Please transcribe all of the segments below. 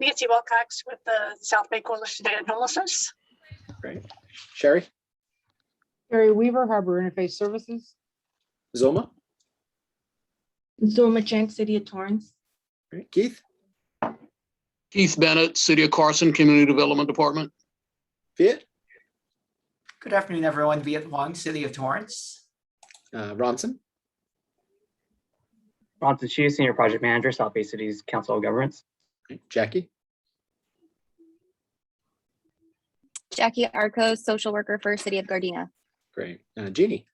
Nancy Wilcox with the South Bay Coalition to End Homelessness. Great. Sherry? Sherry Weaver, Harbor Interface Services. Zoma? Zoma Chang, City of Torrance. Great. Keith? Keith Bennett, City of Carson Community Development Department. Viet? Good afternoon, everyone. Viet Wong, City of Torrance. Ronson? Ronson Chu, Senior Project Manager, South Bay Cities Council of Governments. Great. Jackie? Jackie Arcos, social worker for City of Gardena. Great. Jeannie?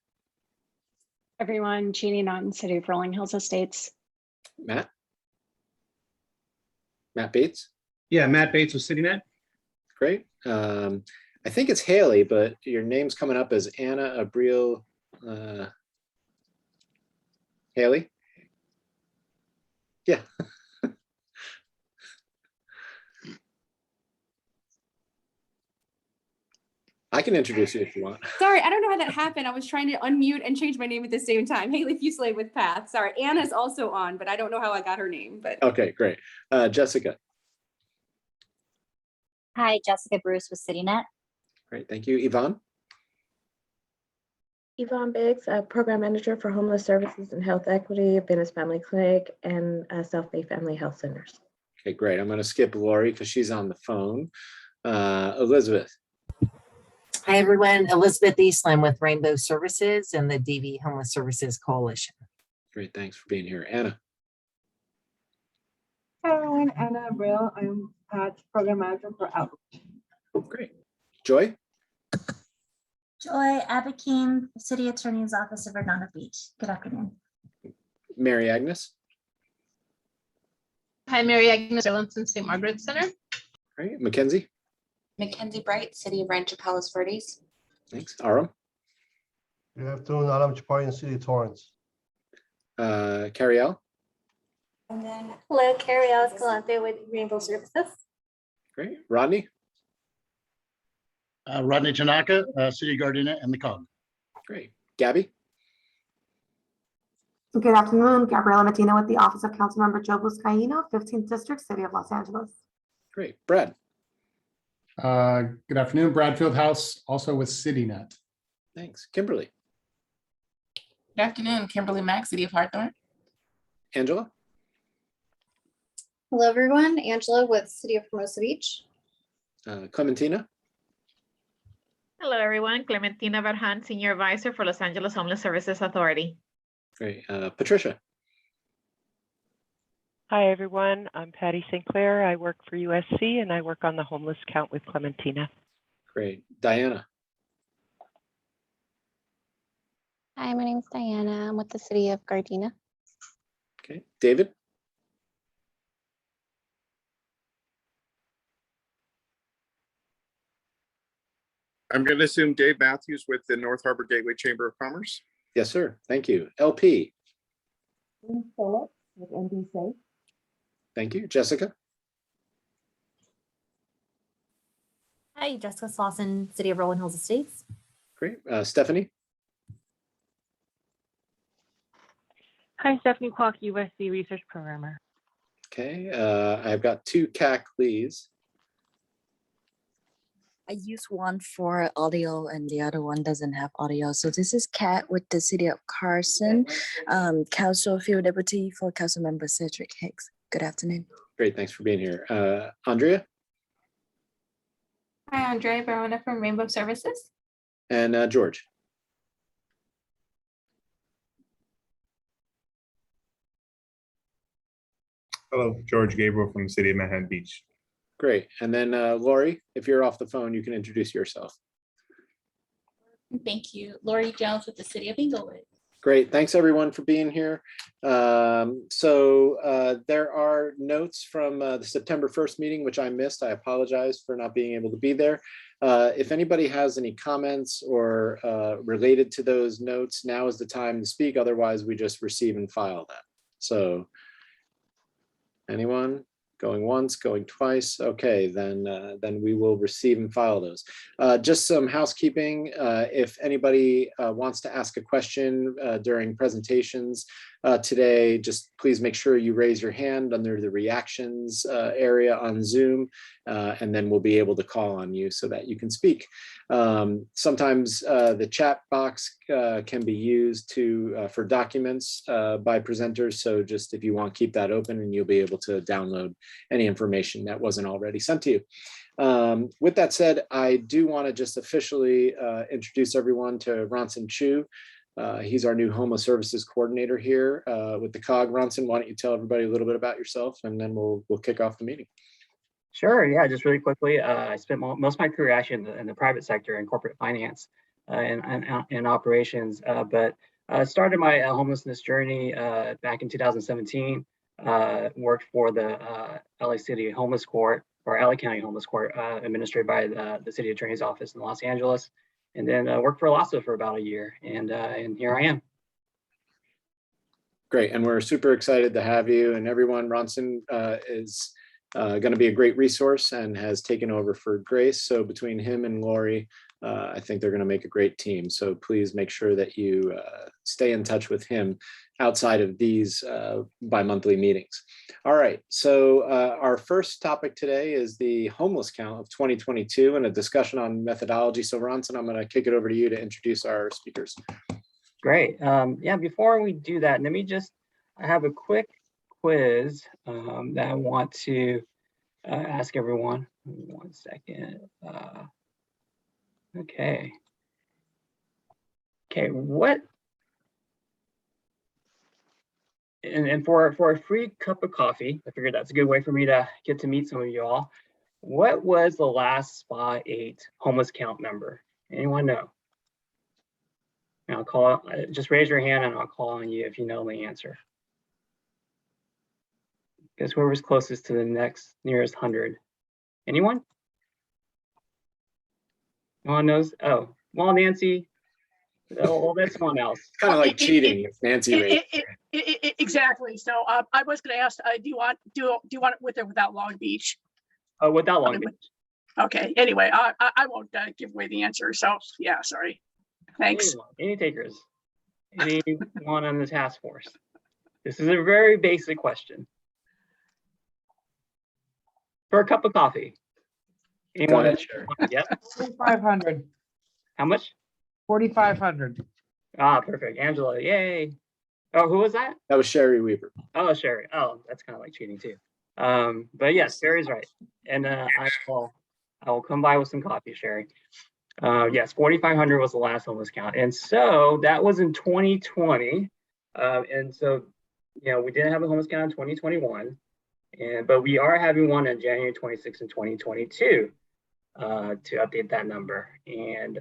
Everyone, Jeannie Naughton, City of Rolling Hills Estates. Matt? Matt Bates? Yeah, Matt Bates with CityNet. Great. I think it's Haley, but your name's coming up as Anna Abril. Haley? Yeah. I can introduce you if you want. Sorry, I don't know how that happened. I was trying to unmute and change my name at the same time. Haley Fuselier with Path. Sorry, Anna's also on, but I don't know how I got her name. But Okay, great. Jessica. Hi, Jessica Bruce with CityNet. Great, thank you. Yvonne. Yvonne Biggs, Program Manager for Homeless Services and Health Equity, Venice Family Clinic, and South Bay Family Health Centers. Okay, great. I'm going to skip Lori because she's on the phone. Elizabeth. Hi, everyone. Elizabeth Eastland with Rainbow Services and the DV Homeless Services Coalition. Great, thanks for being here. Anna. Hi, everyone. Anna Abril. I'm Program Manager for Outreach. Great. Joy. Joy Abikin, City Attorney's Office of Redondo Beach. Good afternoon. Mary Agnes. Hi, Mary Agnes Ellison, St. Margaret Center. Great. Mackenzie. Mackenzie Bright, City of Rancho Palos Verdes. Thanks. Aram. Good afternoon, Aram Chaparian, City of Torrance. Carrie L. And then, hello, Carrie L. Escalante with Rainbow Services. Great. Rodney. Rodney Tanaka, City of Gardena and the COG. Great. Gabby. Good afternoon, Gabriela Medina with the Office of Councilmember Joe Buscaino, 15th District, City of Los Angeles. Great. Brad. Good afternoon, Brad Fieldhouse, also with CityNet. Thanks. Kimberly. Good afternoon, Kimberly Mack, City of Hawthorne. Angela. Hello, everyone. Angela with City of Hermosa Beach. Clementina. Hello, everyone. Clementina Barhan, Senior Advisor for Los Angeles Homeless Services Authority. Great. Patricia. Hi, everyone. I'm Patty St. Clair. I work for USC and I work on the homeless count with Clementina. Great. Diana. Hi, my name is Diana. I'm with the City of Gardena. Okay. David. I'm going to assume Dave Matthews with the North Harbor Gateway Chamber of Commerce. Yes, sir. Thank you. LP. Phillips with NBC. Thank you. Jessica. Hi, Jessica Slauson, City of Rolling Hills Estates. Great. Stephanie. Hi, Stephanie Kwok, USC Research Programmer. Okay. I've got two CAC leads. I use one for audio and the other one doesn't have audio. So this is Kat with the City of Carson, Council Field Deputy for Council Member Cedric Hicks. Good afternoon. Great, thanks for being here. Andrea. Hi, Andrea Verona from Rainbow Services. And George. Hello, George Gabriel from the City of Manhattan Beach. Great. And then Lori, if you're off the phone, you can introduce yourself. Thank you. Lori Jones with the City of Inglewood. Great. Thanks, everyone, for being here. There are notes from the September 1st meeting, which I missed. I apologize for not being able to be there. If anybody has any comments or related to those notes, now is the time to speak. Otherwise, we just receive and file that. So anyone? Going once, going twice. Okay, then we will receive and file those. Just some housekeeping. If anybody wants to ask a question during presentations, today, just please make sure you raise your hand under the reactions area on Zoom, and then we'll be able to call on you so that you can speak. Sometimes the chat box can be used for documents by presenters. So just if you want, keep that open and you'll be able to download any information that wasn't already sent to you. With that said, I do want to just officially introduce everyone to Ronson Chu. He's our new Homeless Services Coordinator here with the COG. Ronson, why don't you tell everybody a little bit about yourself, and then we'll kick off the meeting. Sure. Yeah, just really quickly. I spent most of my career actually in the private sector in corporate finance and operations, but started my homelessness journey back in 2017. Worked for the LA City Homeless Court, or LA County Homeless Court, administered by the City Attorney's Office in Los Angeles, and then worked for LASA for about a year, and here I am. Great, and we're super excited to have you and everyone. Ronson is going to be a great resource and has taken over for Grace. So between him and Lori, I think they're going to make a great team. So please make sure that you stay in touch with him outside of these bi-monthly meetings. All right, so our first topic today is the homeless count of 2022 and a discussion on methodology. So Ronson, I'm going to kick it over to you to introduce our speakers. Great. Yeah, before we do that, I have a quick quiz that I want to ask everyone. 1 second. Okay, what, and for a free cup of coffee, I figured that's a good way for me to get to meet some of you all. What was the last SPA 8 homeless count number? Anyone know? And I'll call, just raise your hand and I'll call on you if you know the answer. Guess whoever's closest to the nearest 100. Anyone? No one knows? Oh, well, Nancy. Oh, well, that's someone else. It's kind of like cheating if Nancy raised. Exactly. So I was going to ask, do you want it with or without Long Beach? Oh, without Long Beach. Okay. Anyway, I won't give away the answer. So yeah, sorry. Thanks. Any takers? Anyone on the task force? This is a very basic question. For a cup of coffee. Anyone? Ahead, sure. Yep. 4,500. How much? 4,500. Ah, perfect. Angela, yay. Oh, who was that? That was Sherry Weaver. Oh, Sherry. Oh, that's kind of like cheating too. But yes, Sherry's right. And I will come by with some coffee, Sherry. Yes, 4,500 was the last homeless count. And so that was in 2020. And so, we didn't have a homeless count in 2021. But we are having one on January 26th in 2022 to update that number. And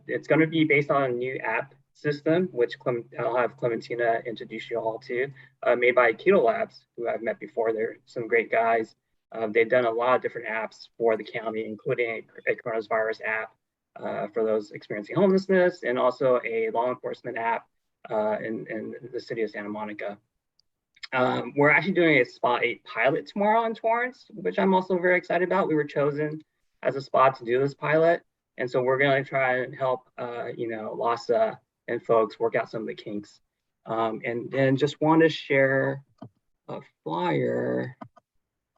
it's going to be based on a new app system, which I'll have Clementina introduce you all to, made by Keto Labs, who I've met before. They're some great guys. They've done a lot of different apps for the county, including a coronavirus app for those experiencing homelessness, and also a law enforcement app in the city of Santa Monica. We're actually doing a SPA 8 pilot tomorrow in Torrance, which I'm also very excited about. We were chosen as a spot to do this pilot. And so we're going to try and help, LASA and folks work out some of the kinks. And then just want to share a flyer.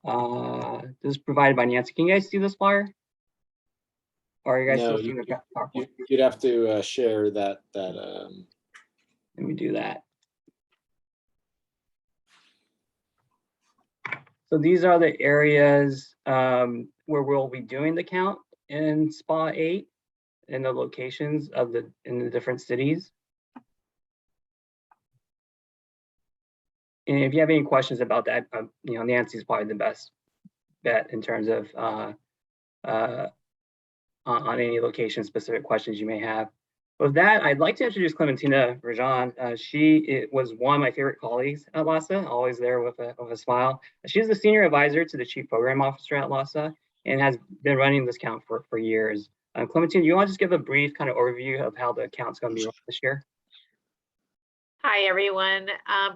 This is provided by Nancy. Can you guys see this flyer? Or are you guys No, still seeing the PowerPoint? You'd have to share that. Let me do that. So these are the areas where we'll be doing the count in SPA 8 and the locations in the different cities. And if you have any questions about that, Nancy's probably the best bet in terms of on any location specific questions you may have. With that, I'd like to introduce Clementina Rajan. She was one of my favorite colleagues at LASA, always there with a smile. She's the senior advisor to the chief program officer at LASA and has been running this count for years. Clementina, you want to just give a brief kind of overview of how the count's going to be run this year? Hi, everyone.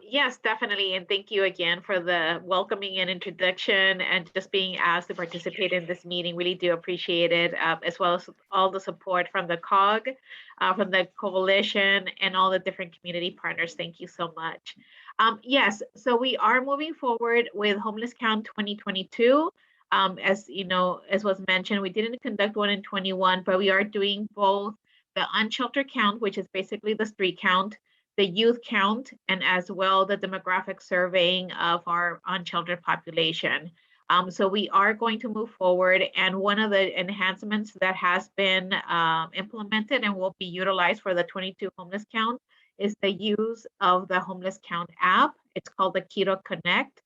Yes, definitely. And thank you again for the welcoming and introduction and just being asked to participate in this meeting. Really do appreciate it, as well as all the support from the COG, from the coalition and all the different community partners. Thank you so much. Yes, so we are moving forward with Homeless Count 2022. As you know, as was mentioned, we didn't conduct one in 21, but we are doing both the unsheltered count, which is basically the street count, the youth count, and as well the demographic surveying of our unsheltered population. So we are going to move forward, and one of the enhancements that has been implemented and will be utilized for the 22 homeless count is the use of the Homeless Count app. It's called the Keto Connect.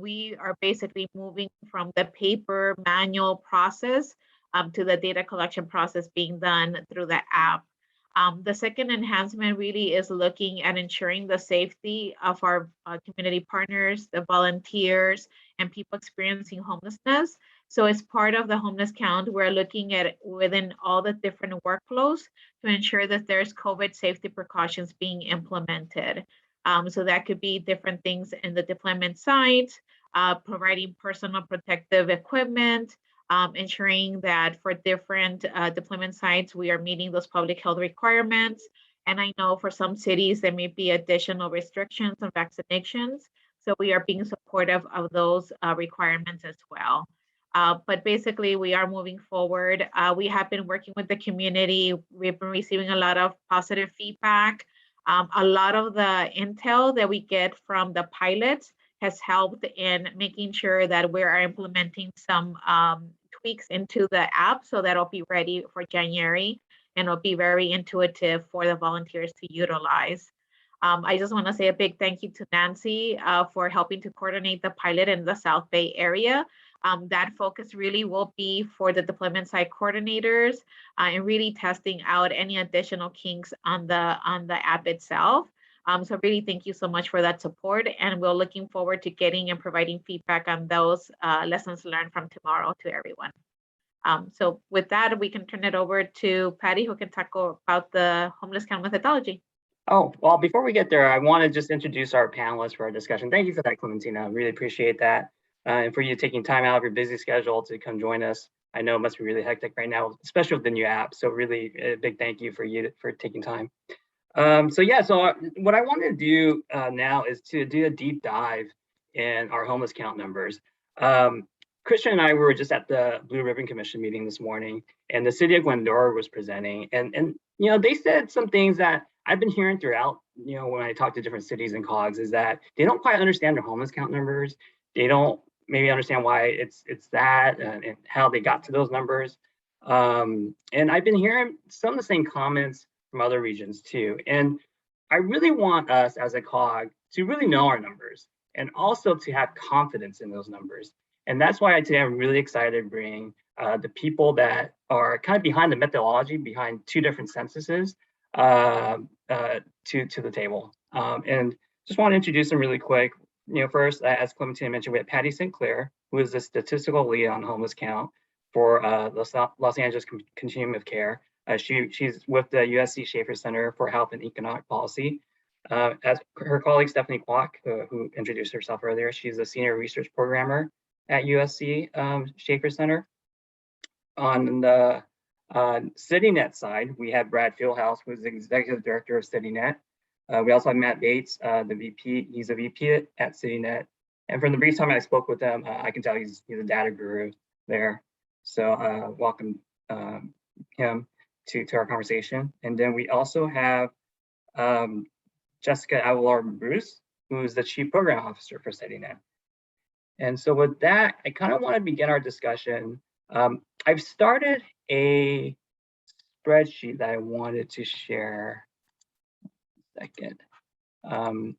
We are basically moving from the paper manual process to the data collection process being done through the app. The second enhancement really is looking at ensuring the safety of our community partners, the volunteers, and people experiencing homelessness. So as part of the homeless count, we're looking at within all the different workflows to ensure that there's COVID safety precautions being implemented. So that could be different things in the deployment sites, providing personal protective equipment, ensuring that for different deployment sites, we are meeting those public health requirements. And I know for some cities, there may be additional restrictions on vaccinations. So we are being supportive of those requirements as well. But basically, we are moving forward. We have been working with the community. We've been receiving a lot of positive feedback. A lot of the intel that we get from the pilots has helped in making sure that we are implementing some tweaks into the app so that it'll be ready for January and it'll be very intuitive for the volunteers to utilize. I just want to say a big thank you to Nancy for helping to coordinate the pilot in the South Bay area. That focus really will be for the deployment site coordinators and really testing out any additional kinks on the app itself. So really thank you so much for that support, and we're looking forward to getting and providing feedback on those lessons learned from tomorrow to everyone. So with that, we can turn it over to Patty, who can talk about the homeless count methodology. Oh, well, before we get there, I want to just introduce our panelists for our discussion. Thank you for that, Clementina. I really appreciate that. And for you taking time out of your busy schedule to come join us. I know it must be really hectic right now, especially with the new app. So really a big thank you for you for taking time. So what I want to do now is to do a deep dive in our homeless count numbers. Christian and I were just at the Blue Ribbon Commission meeting this morning, and the city of Glendora was presenting, and you know, they said some things that I've been hearing throughout, you know, when I talk to different cities and COGs, is that they don't quite understand their homeless count numbers. They don't maybe understand why it's that and how they got to those numbers. And I've been hearing some of the same comments from other regions too. And I really want us as a COG to really know our numbers and also to have confidence in those numbers. And that's why today I'm really excited to bring the people that are kind of behind the methodology behind two different censuses to the table. And just want to introduce them really quick. You know, first, as Clementina mentioned, we have Patty Sinclair, who is the statistical lead on homeless count for the Los Angeles Continuum of Care. She's with the USC Schaefer Center for Health and Economic Policy. As her colleague Stephanie Kwok, who introduced herself earlier, she's a senior research programmer at USC Schaefer Center. On the CityNet side, we have Brad Fieldhouse, who's the executive director of CityNet. We also have Matt Bates, the VP. He's a VP at CityNet. And from the brief time I spoke with him, I can tell he's a data guru there. So welcome him to our conversation. And then we also have Jessica Aguilar-Bruce, who's the Chief Program Officer for CityNet. And so with that, I kind of want to begin our discussion. I've started a spreadsheet that I wanted to share. Second. And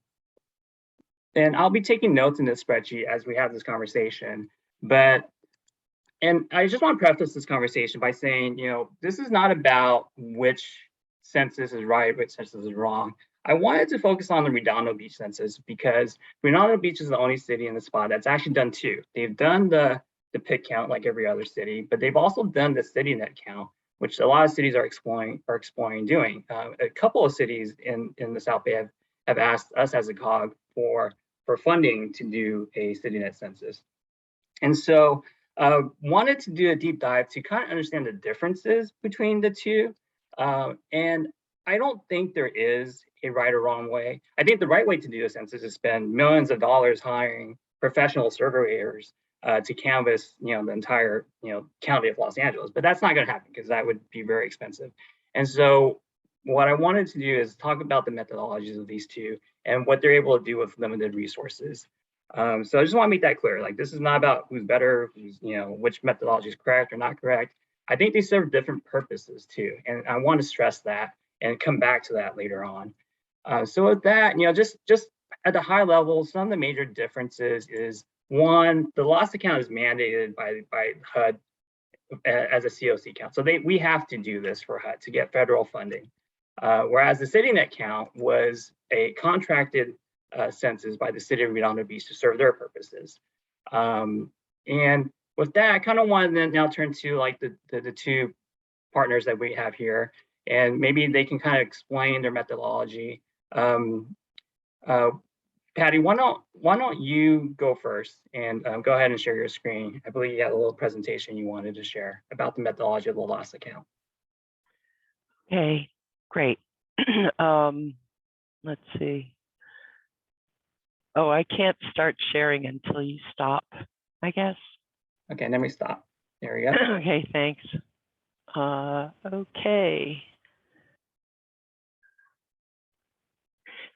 I'll be taking notes in this spreadsheet as we have this conversation. And I just want to preface this conversation by saying, you know, this is not about which census is right, which census is wrong. I wanted to focus on the Redondo Beach census because Redondo Beach is the only city in the spot that's actually done two. They've done the PIC count like every other city, but they've also done the CityNet count, which a lot of cities are exploring doing. A couple of cities in the South Bay have asked us as a COG for funding to do a CityNet census. And so wanted to do a deep dive to kind of understand the differences between the two. And I don't think there is a right or wrong way. I think the right way to do a census is to spend millions of dollars hiring professional surveyors to canvass, the entire, county of Los Angeles. But that's not going to happen because that would be very expensive. And so what I wanted to do is talk about the methodologies of these two and what they're able to do with limited resources. So I just want to make that clear. Like, this is not about who's better, who's, which methodology is correct or not correct. I think they serve different purposes too. And I want to stress that and come back to that later on. So with that, just at the high level, some of the major differences is, one, the loss account is mandated by HUD as a COC count. So we have to do this for HUD to get federal funding. Whereas the CityNet count was a contracted census by the city of Redondo Beach to serve their purposes. And with that, I kind of want to now turn to like the two partners that we have here, and maybe they can kind of explain their methodology. Patty, why don't you go first and go ahead and share your screen? I believe you had a little presentation you wanted to share about the methodology of the loss account. Okay, great. Let's see. Oh, I can't start sharing until you stop, I guess. Okay, let me stop. There we go. Okay, thanks. Okay.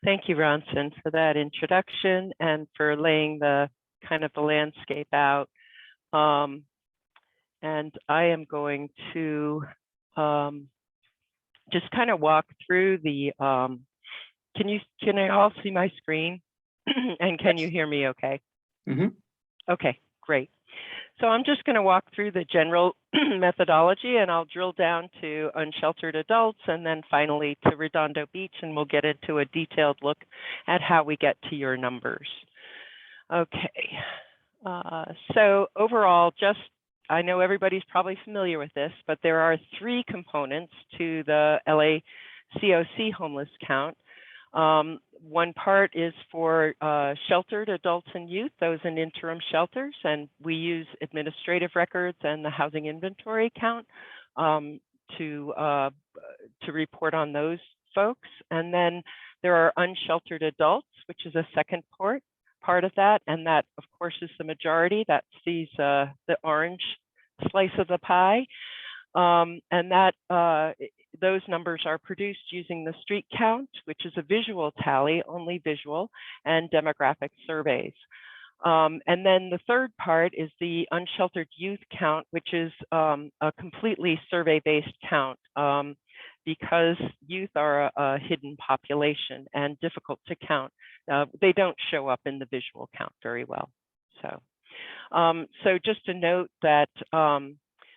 Thank you, Ronson, for that introduction and for laying the kind of the landscape out. And I am going to just kind of walk through the, can I all see my screen? And can you hear me okay? Mm-hmm. Okay, great. So I'm just going to walk through the general methodology, and I'll drill down to unsheltered adults and then finally to Redondo Beach, and we'll get into a detailed look at how we get to your numbers. Okay, so overall, I know everybody's probably familiar with this, but there are 3 components to the LACOC homeless count. One part is for sheltered adults and youth, those in interim shelters, and we use administrative records and the housing inventory count to report on those folks. And then there are unsheltered adults, which is a second part of that, and that of course is the majority. That's the orange slice of the pie, and that those numbers are produced using the street count, which is a visual tally, only visual, and demographic surveys. And then the third part is the unsheltered youth count, which is a completely survey-based count because youth are a hidden population and difficult to count. They don't show up in the visual count very well. So just to note that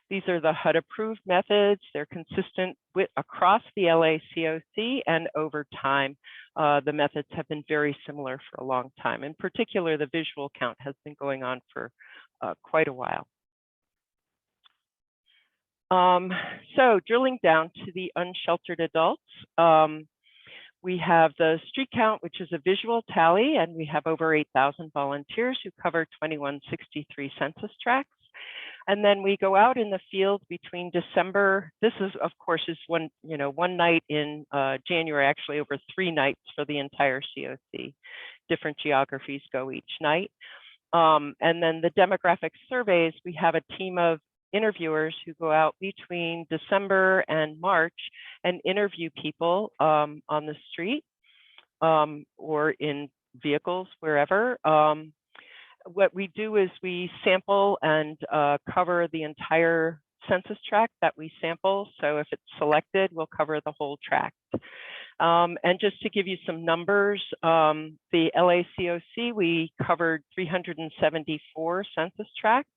these are the HUD approved methods. They're consistent across the LACOC, and over time, the methods have been very similar for a long time. In particular, the visual count has been going on for quite a while. So drilling down to the unsheltered adults, we have the street count, which is a visual tally, and we have over 8,000 volunteers who cover 2163 census tracts. And then we go out in the field between December. This is, of course, one night in January, actually over 3 nights for the entire COC. Different geographies go each night. And then the demographic surveys, we have a team of interviewers who go out between December and March and interview people on the street or in vehicles, wherever. What we do is we sample and cover the entire census tract that we sample. So if it's selected, we'll cover the whole tract. And just to give you some numbers, the LACOC, we covered 374 census tracts.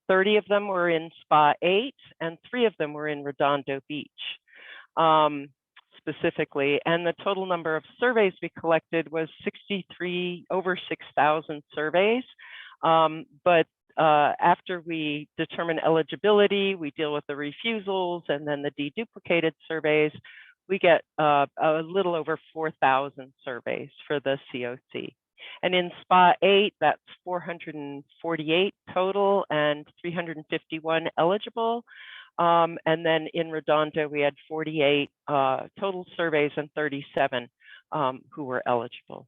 30 of them were in SPA 8, and 3 of them were in Redondo Beach. Specifically, and the total number of surveys we collected was 63, over 6,000 surveys. But after we determine eligibility, we deal with the refusals and then the deduplicated surveys, we get a little over 4,000 surveys for the COC. And in SPA 8, that's 448 total and 351 eligible. And then in Redondo, we had 48 total surveys and 37 who were eligible.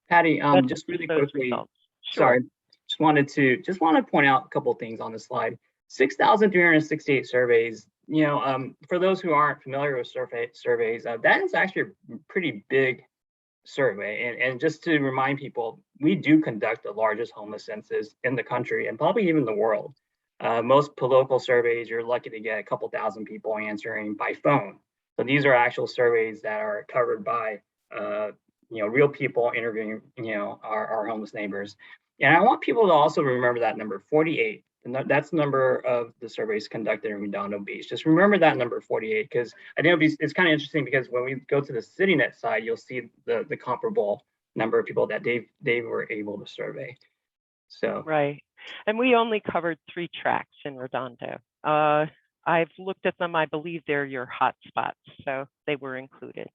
Patty, That's just really those quickly, results. sorry, just want to point out a couple of things on this slide. 6,368 surveys. For those who aren't familiar with surveys, that is actually a pretty big survey. And just to remind people, we do conduct the largest homeless census in the country and probably even the world. Most political surveys, you're lucky to get a couple thousand people answering by phone. So these are actual surveys that are covered by real people interviewing our homeless neighbors. And I want people to also remember that number 48. And that's the number of the surveys conducted in Redondo Beach. Just remember that number 48, because I think it's kind of interesting, because when we go to the CityNet side, you'll see the comparable number of people that they were able to survey. So right, and we only covered 3 tracks in Redondo. I've looked at them. I believe they're your hot spots, so they were included.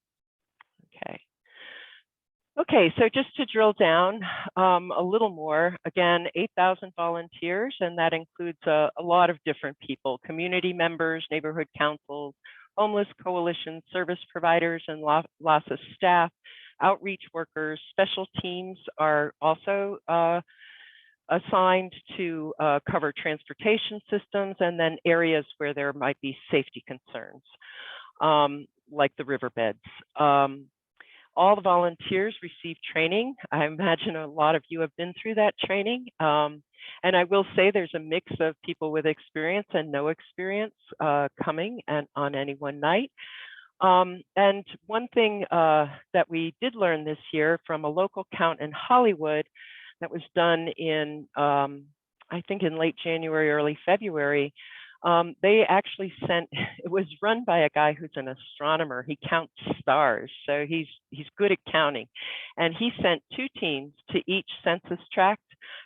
Okay, so just to drill down a little more, again, 8,000 volunteers, and that includes a lot of different people: community members, neighborhood councils, homeless coalitions, service providers, and LASA staff, outreach workers. Special teams are also assigned to cover transportation systems, and then areas where there might be safety concerns, like the riverbeds. All the volunteers receive training. I imagine a lot of you have been through that training. And I will say there's a mix of people with experience and no experience coming and on any one night. And one thing that we did learn this year from a local count in Hollywood that was done in, I think in late January, early February, they actually sent, it was run by a guy who's an astronomer. He counts stars, so he's good at counting. And he sent 2 teams to each census tract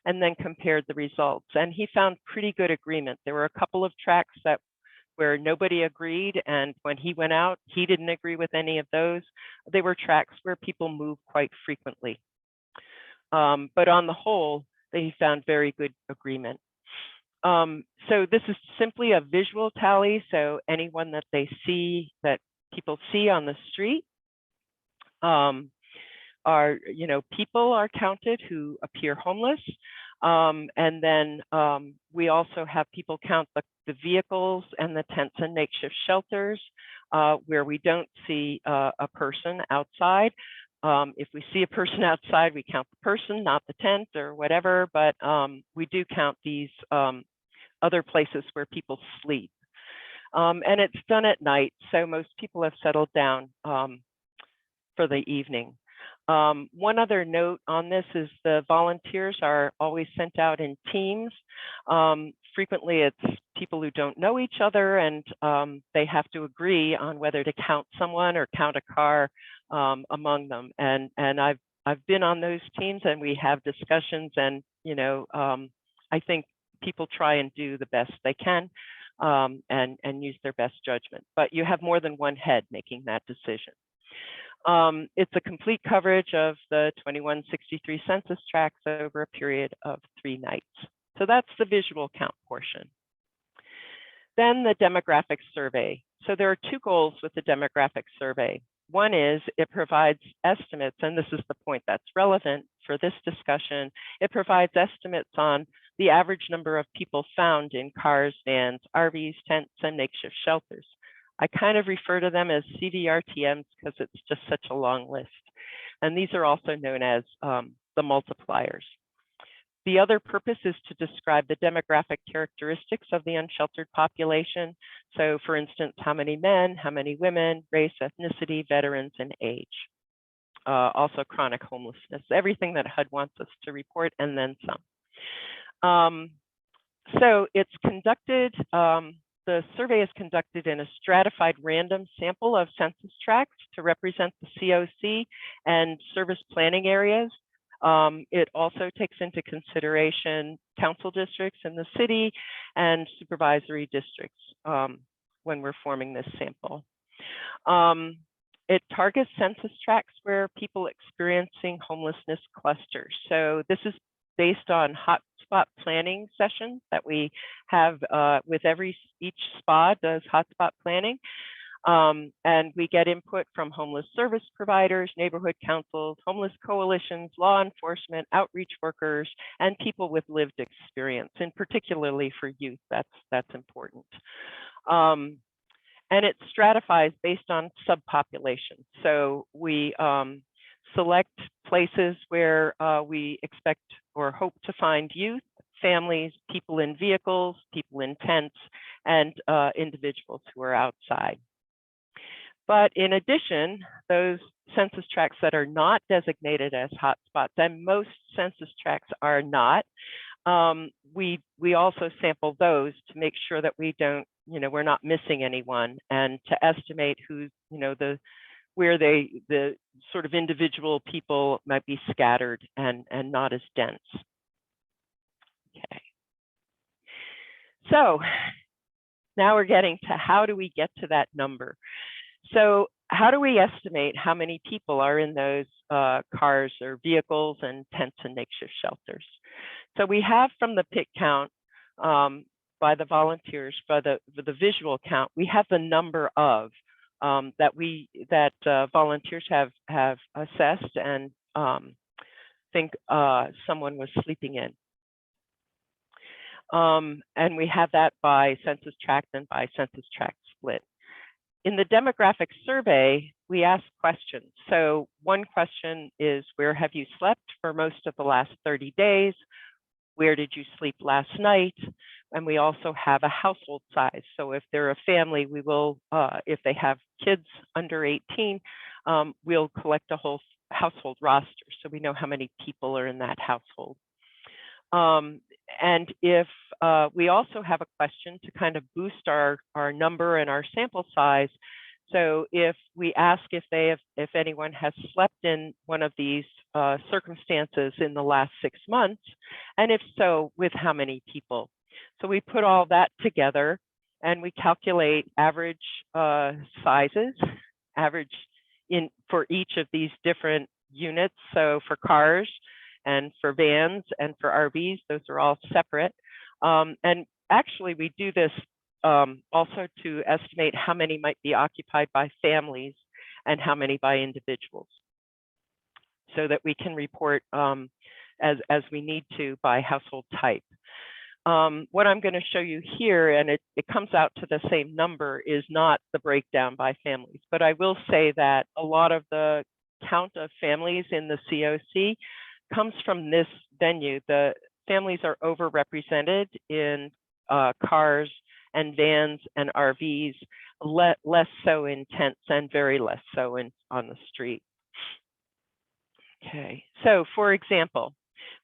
and then compared the results. And he found pretty good agreement. There were a couple of tracts where nobody agreed, and when he went out, he didn't agree with any of those. They were tracts where people move quite frequently. But on the whole, they found very good agreement. So this is simply a visual tally. So anyone that they see, that people see on the street, people are counted who appear homeless. And then we also have people count the vehicles and the tents and makeshift shelters where we don't see a person outside. If we see a person outside, we count the person, not the tent or whatever, but we do count these other places where people sleep. And it's done at night, so most people have settled down for the evening. One other note on this is the volunteers are always sent out in teams. Frequently it's people who don't know each other, and they have to agree on whether to count someone or count a car among them. And I've been on those teams, and we have discussions, and I think people try and do the best they can and use their best judgment. But you have more than one head making that decision. It's a complete coverage of the 2163 census tracts over a period of 3 nights. So that's the visual count portion. Then the demographic survey. So there are 2 goals with the demographic survey. One is it provides estimates, and this is the point that's relevant for this discussion. It provides estimates on the average number of people found in cars, vans, RVs, tents, and makeshift shelters. I kind of refer to them as CVRTMs because it's just such a long list. And these are also known as the multipliers. The other purpose is to describe the demographic characteristics of the unsheltered population. So for instance, how many men, how many women, race, ethnicity, veterans, and age. Also chronic homelessness, everything that HUD wants us to report, and then some. So it's conducted, the survey is conducted in a stratified random sample of census tracts to represent the COC and service planning areas. It also takes into consideration council districts in the city and supervisory districts when we're forming this sample. It targets census tracts where people experiencing homelessness clusters. So this is based on hot hotspot planning sessions that we have with each SPA does hotspot planning. And we get input from homeless service providers, neighborhood councils, homeless coalitions, law enforcement, outreach workers, and people with lived experience, and particularly for youth, that's important. And it stratifies based on subpopulation. So we select places where we expect or hope to find youth, families, people in vehicles, people in tents, and individuals who are outside. But in addition, those census tracts that are not designated as hotspots, and most census tracts are not, we also sample those to make sure that we don't, we're not missing anyone, and to estimate who, where the sort of individual people might be scattered and not as dense. Okay. So now we're getting to how do we get to that number? So how do we estimate how many people are in those cars or vehicles and tents and makeshift shelters? So we have from the pit count by the volunteers, for the visual count, we have the number of that volunteers have assessed and think someone was sleeping in. And we have that by census tract and by census tract split. In the demographic survey, we ask questions. So one question is, where have you slept for most of the last 30 days? Where did you sleep last night? And we also have a household size. So if they're a family, we will, if they have kids under 18, we'll collect a whole household roster so we know how many people are in that household. And if we also have a question to kind of boost our number and our sample size. So if we ask if anyone has slept in one of these circumstances in the last 6 months, and if so, with how many people. So we put all that together and we calculate average sizes, average for each of these different units. So for cars, and for vans and for RVs, those are all separate. And actually we do this also to estimate how many might be occupied by families and how many by individuals, so that we can report as we need to by household type. What I'm going to show you here, and it comes out to the same number, is not the breakdown by families, but I will say that a lot of the count of families in the COC comes from this venue. The families are overrepresented in cars and vans and RVs, less so in tents and very less so on the street. Okay, so for example,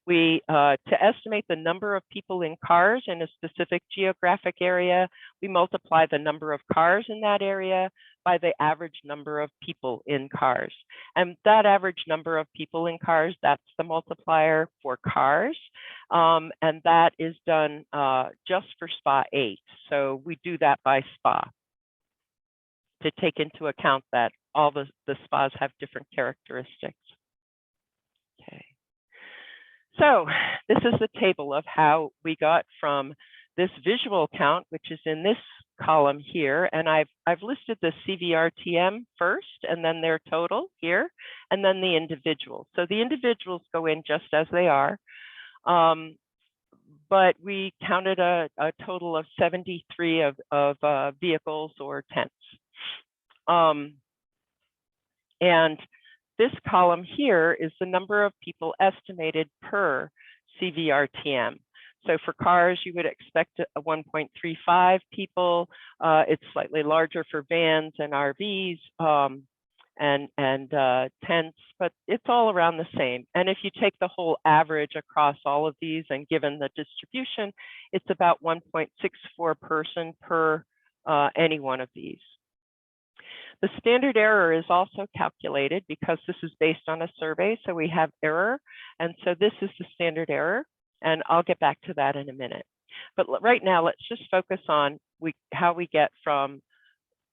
we to estimate the number of people in cars in a specific geographic area, we multiply the number of cars in that area by the average number of people in cars. And that average number of people in cars, that's the multiplier for cars. And that is done just for SPA 8. So we do that by SPA to take into account that all the SPAs have different characteristics. Okay. So this is the table of how we got from this visual count, which is in this column here, and I've listed the CVRTM first, and then their total here, and then the individuals. So the individuals go in just as they are, but we counted a total of 73 of vehicles or tents. And this column here is the number of people estimated per CVRTM. So for cars, you would expect a 1.35 people. It's slightly larger for vans and RVs and tents, but it's all around the same. And if you take the whole average across all of these and given the distribution, it's about 1.64 person per any one of these. The standard error is also calculated because this is based on a survey, so we have error. And so this is the standard error, and I'll get back to that in a minute. But right now, let's just focus on how we get from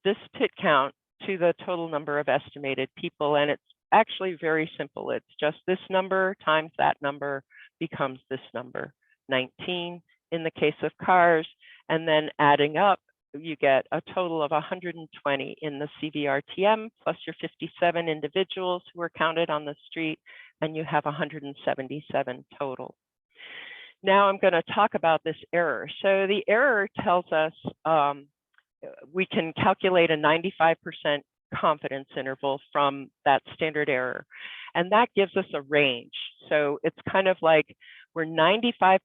this pit count to the total number of estimated people. And it's actually very simple. It's just this number times that number becomes this number. 19 in the case of cars, and then adding up, you get a total of 120 in the CVRTM, plus your 57 individuals who were counted on the street, and you have 177 total. Now I'm going to talk about this error. So the error tells us we can calculate a 95% confidence interval from that standard error, and that gives us a range. So it's kind of like we're 95%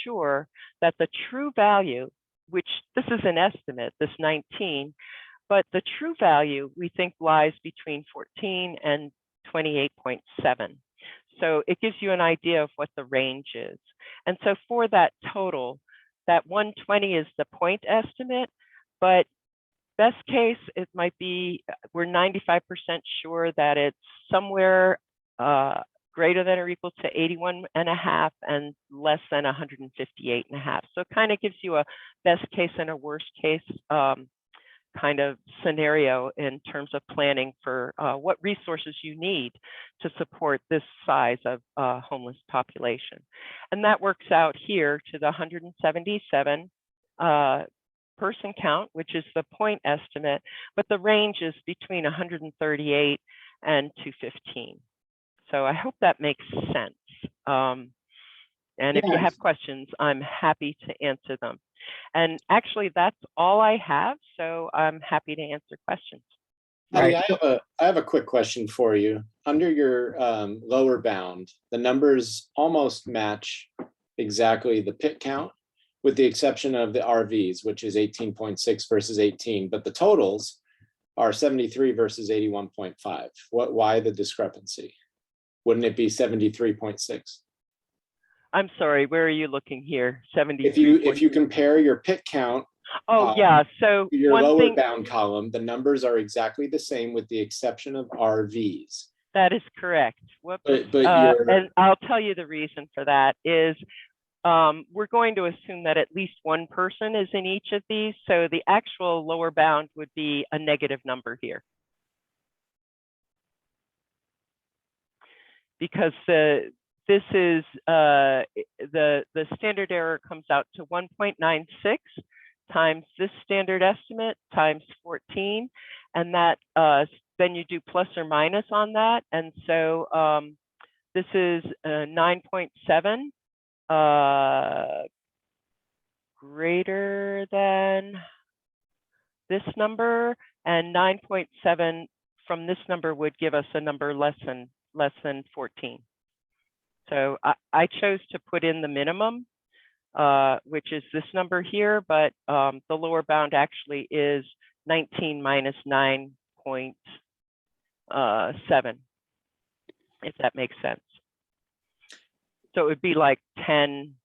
sure that the true value, which this is an estimate, this 19, but the true value we think lies between 14 and 28.7. So it gives you an idea of what the range is. And so for that total, that 120 is the point estimate, but best case, it might be, we're 95% sure that it's somewhere greater than or equal to 81.5 and less than 158.5. So it kind of gives you a best case and a worst case kind of scenario in terms of planning for what resources you need to support this size of homeless population. And that works out here to the 177 person count, which is the point estimate, but the range is between 138 and 215. So I hope that makes sense. And if you have questions, I'm happy to answer them. And actually, that's all I have. So I'm happy to answer questions. Patty, I have a quick question for you. Under your lower bound, the numbers almost match exactly the pit count, with the exception of the RVs, which is 18.6 versus 18, but the totals are 73 versus 81.5. Why the discrepancy? Wouldn't it be 73.6? I'm sorry, where are you looking here? 70. If you compare your pit count, yeah, so to your lower bound column, the numbers are exactly the same with the exception of RVs. That is correct. But and I'll tell you the reason for that is we're going to assume that at least one person is in each of these. So the actual lower bound would be a negative number here. Because this is the standard error comes out to 1.96 times this standard estimate times 14, and that then you do plus or minus on that, and so this is 9.7 greater than this number, and 9.7 from this number would give us a number less than 14. So I chose to put in the minimum, which is this number here, but the lower bound actually is 19 minus 9.7, if that makes sense. So it would be like 10,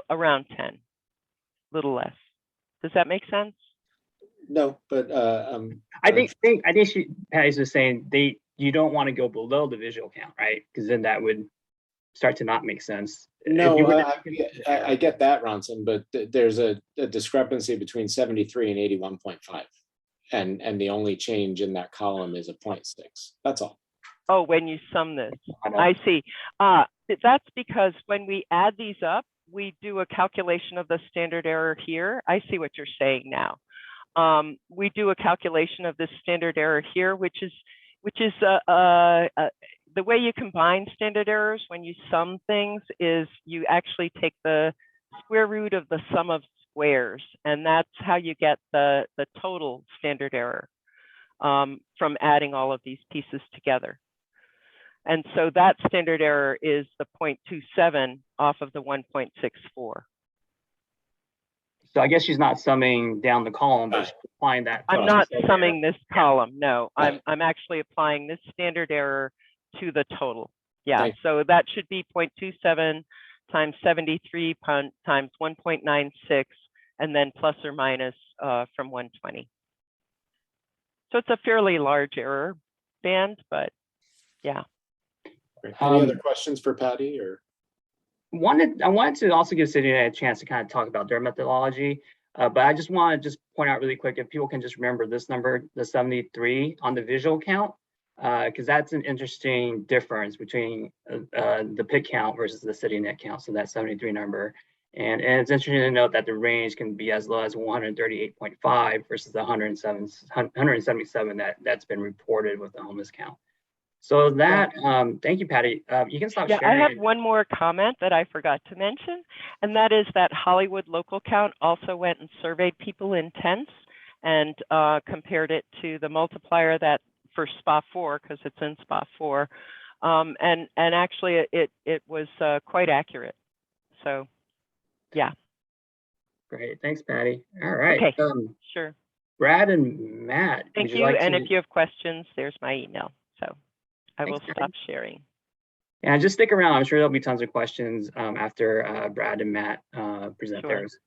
around 10, a little less. Does that make sense? No, but I think Patty's just saying you don't want to go below the visual count, right? Because then that would start to not make sense. No, I get that, Ronson, but there's a discrepancy between 73 and 81.5. And the only change in that column is a 0.6. That's all. Oh, when you sum this, I see. That's because when we add these up, we do a calculation of the standard error here. I see what you're saying now. We do a calculation of this standard error here, which is the way you combine standard errors when you sum things is you actually take the square root of the sum of squares, and that's how you get the total standard error from adding all of these pieces together. And so that standard error is the 0.27 off of the 1.64. So I guess she's not summing down the column, but she's applying that. I'm not summing this column. No, I'm actually applying this standard error to the total. Yeah, so that should be 0.27 times 73 times 1.96, and then plus or minus from 120. So it's a fairly large error band, but yeah. Any other questions for Patty or? I wanted to also give City a chance to kind of talk about their methodology, but I just want to point out really quick, if people can just remember this number, the 73 on the visual count, because that's an interesting difference between the PIT count versus the city net count. So that 73 number. And it's interesting to note that the range can be as low as 138.5 versus the 177 that's been reported with the homeless count. So that, thank you, Patty. You can stop Yeah, I sharing. have one more comment that I forgot to mention, and that is that Hollywood Local Count also went and surveyed people in tents and compared it to the multiplier that for SPA 4, because it's in SPA 4, and actually it was quite accurate. So, yeah. Great, thanks, Patty. All right. Okay, sure. Brad and Matt. Thank would you. like And to... if you have questions, there's my email. So I will Thanks, stop sharing. Yeah, just stick around. I'm sure there'll be tons of questions after Brad and Matt present Sure. theirs.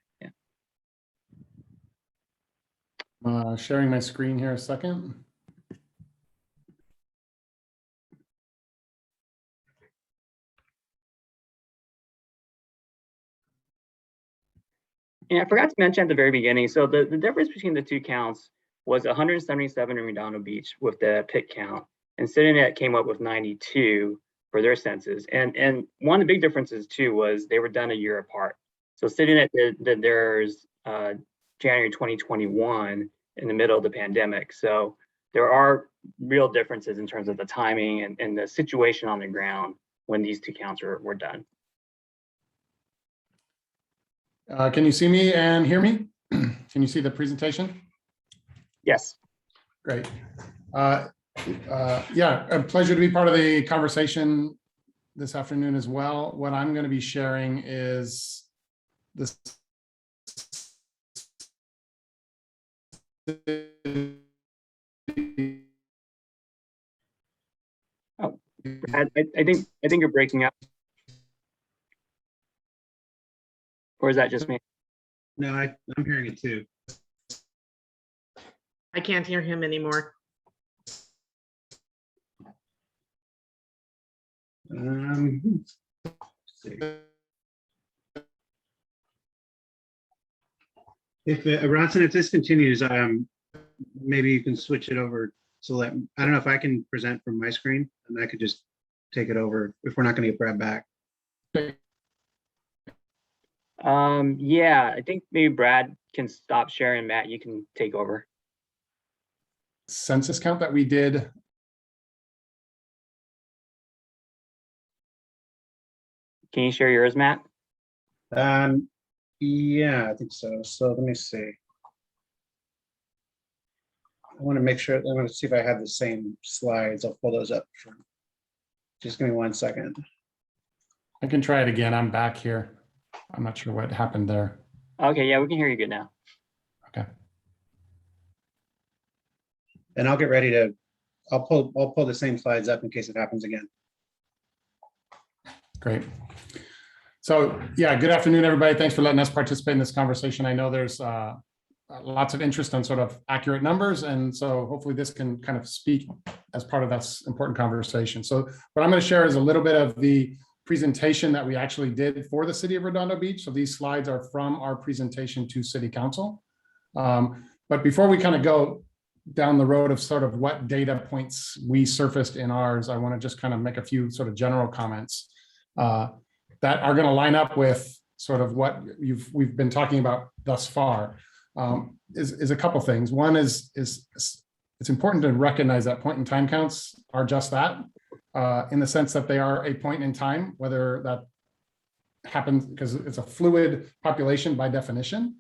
Yeah. Sharing my screen here a second. Yeah, I forgot to mention at the very beginning. So the difference between the two counts was 177 in Redondo Beach with the PIT count, and CityNet came up with 92 for their census. And one of the big differences too was they were done a year apart. So CityNet did theirs January 2021 in the middle of the pandemic. So there are real differences in terms of the timing and the situation on the ground when these two counts were done. Can you see me and hear me? Can you see the presentation? Yes. Great. Yeah, a pleasure to be part of the conversation this afternoon as well. What I'm going to be sharing is this. Oh, I think you're breaking up. Or is that just me? No, I'm hearing it too. I can't hear him anymore. Let's see. If Ronson, if this continues, maybe you can switch it over so that I don't know if I can present from my screen, and I could just take it over if we're not going to get Brad back. Yeah, I think maybe Brad can stop sharing. Matt, you can take over. Census count that we did. Can you share yours, Matt? Yeah, I think so. So let me see. I want to make sure. I want to see if I have the same slides. I'll pull those up. Just give me 1 second. I can try it again. I'm back here. I'm not sure what happened there. Okay, yeah, we can hear you good now. Okay. And I'll get ready to. I'll pull the same slides up in case it happens again. Great. So yeah, good afternoon, everybody. Thanks for letting us participate in this conversation. I know there's lots of interest on sort of accurate numbers, and so hopefully this can kind of speak as part of that important conversation. So what I'm going to share is a little bit of the presentation that we actually did for the city of Redondo Beach. So these slides are from our presentation to City Council. But before we kind of go down the road of sort of what data points we surfaced in ours, I want to just kind of make a few sort of general comments that are going to line up with sort of what we've been talking about thus far. Is a couple things. One is it's important to recognize that point in time counts are just that, in the sense that they are a point in time, whether that happens because it's a fluid population by definition.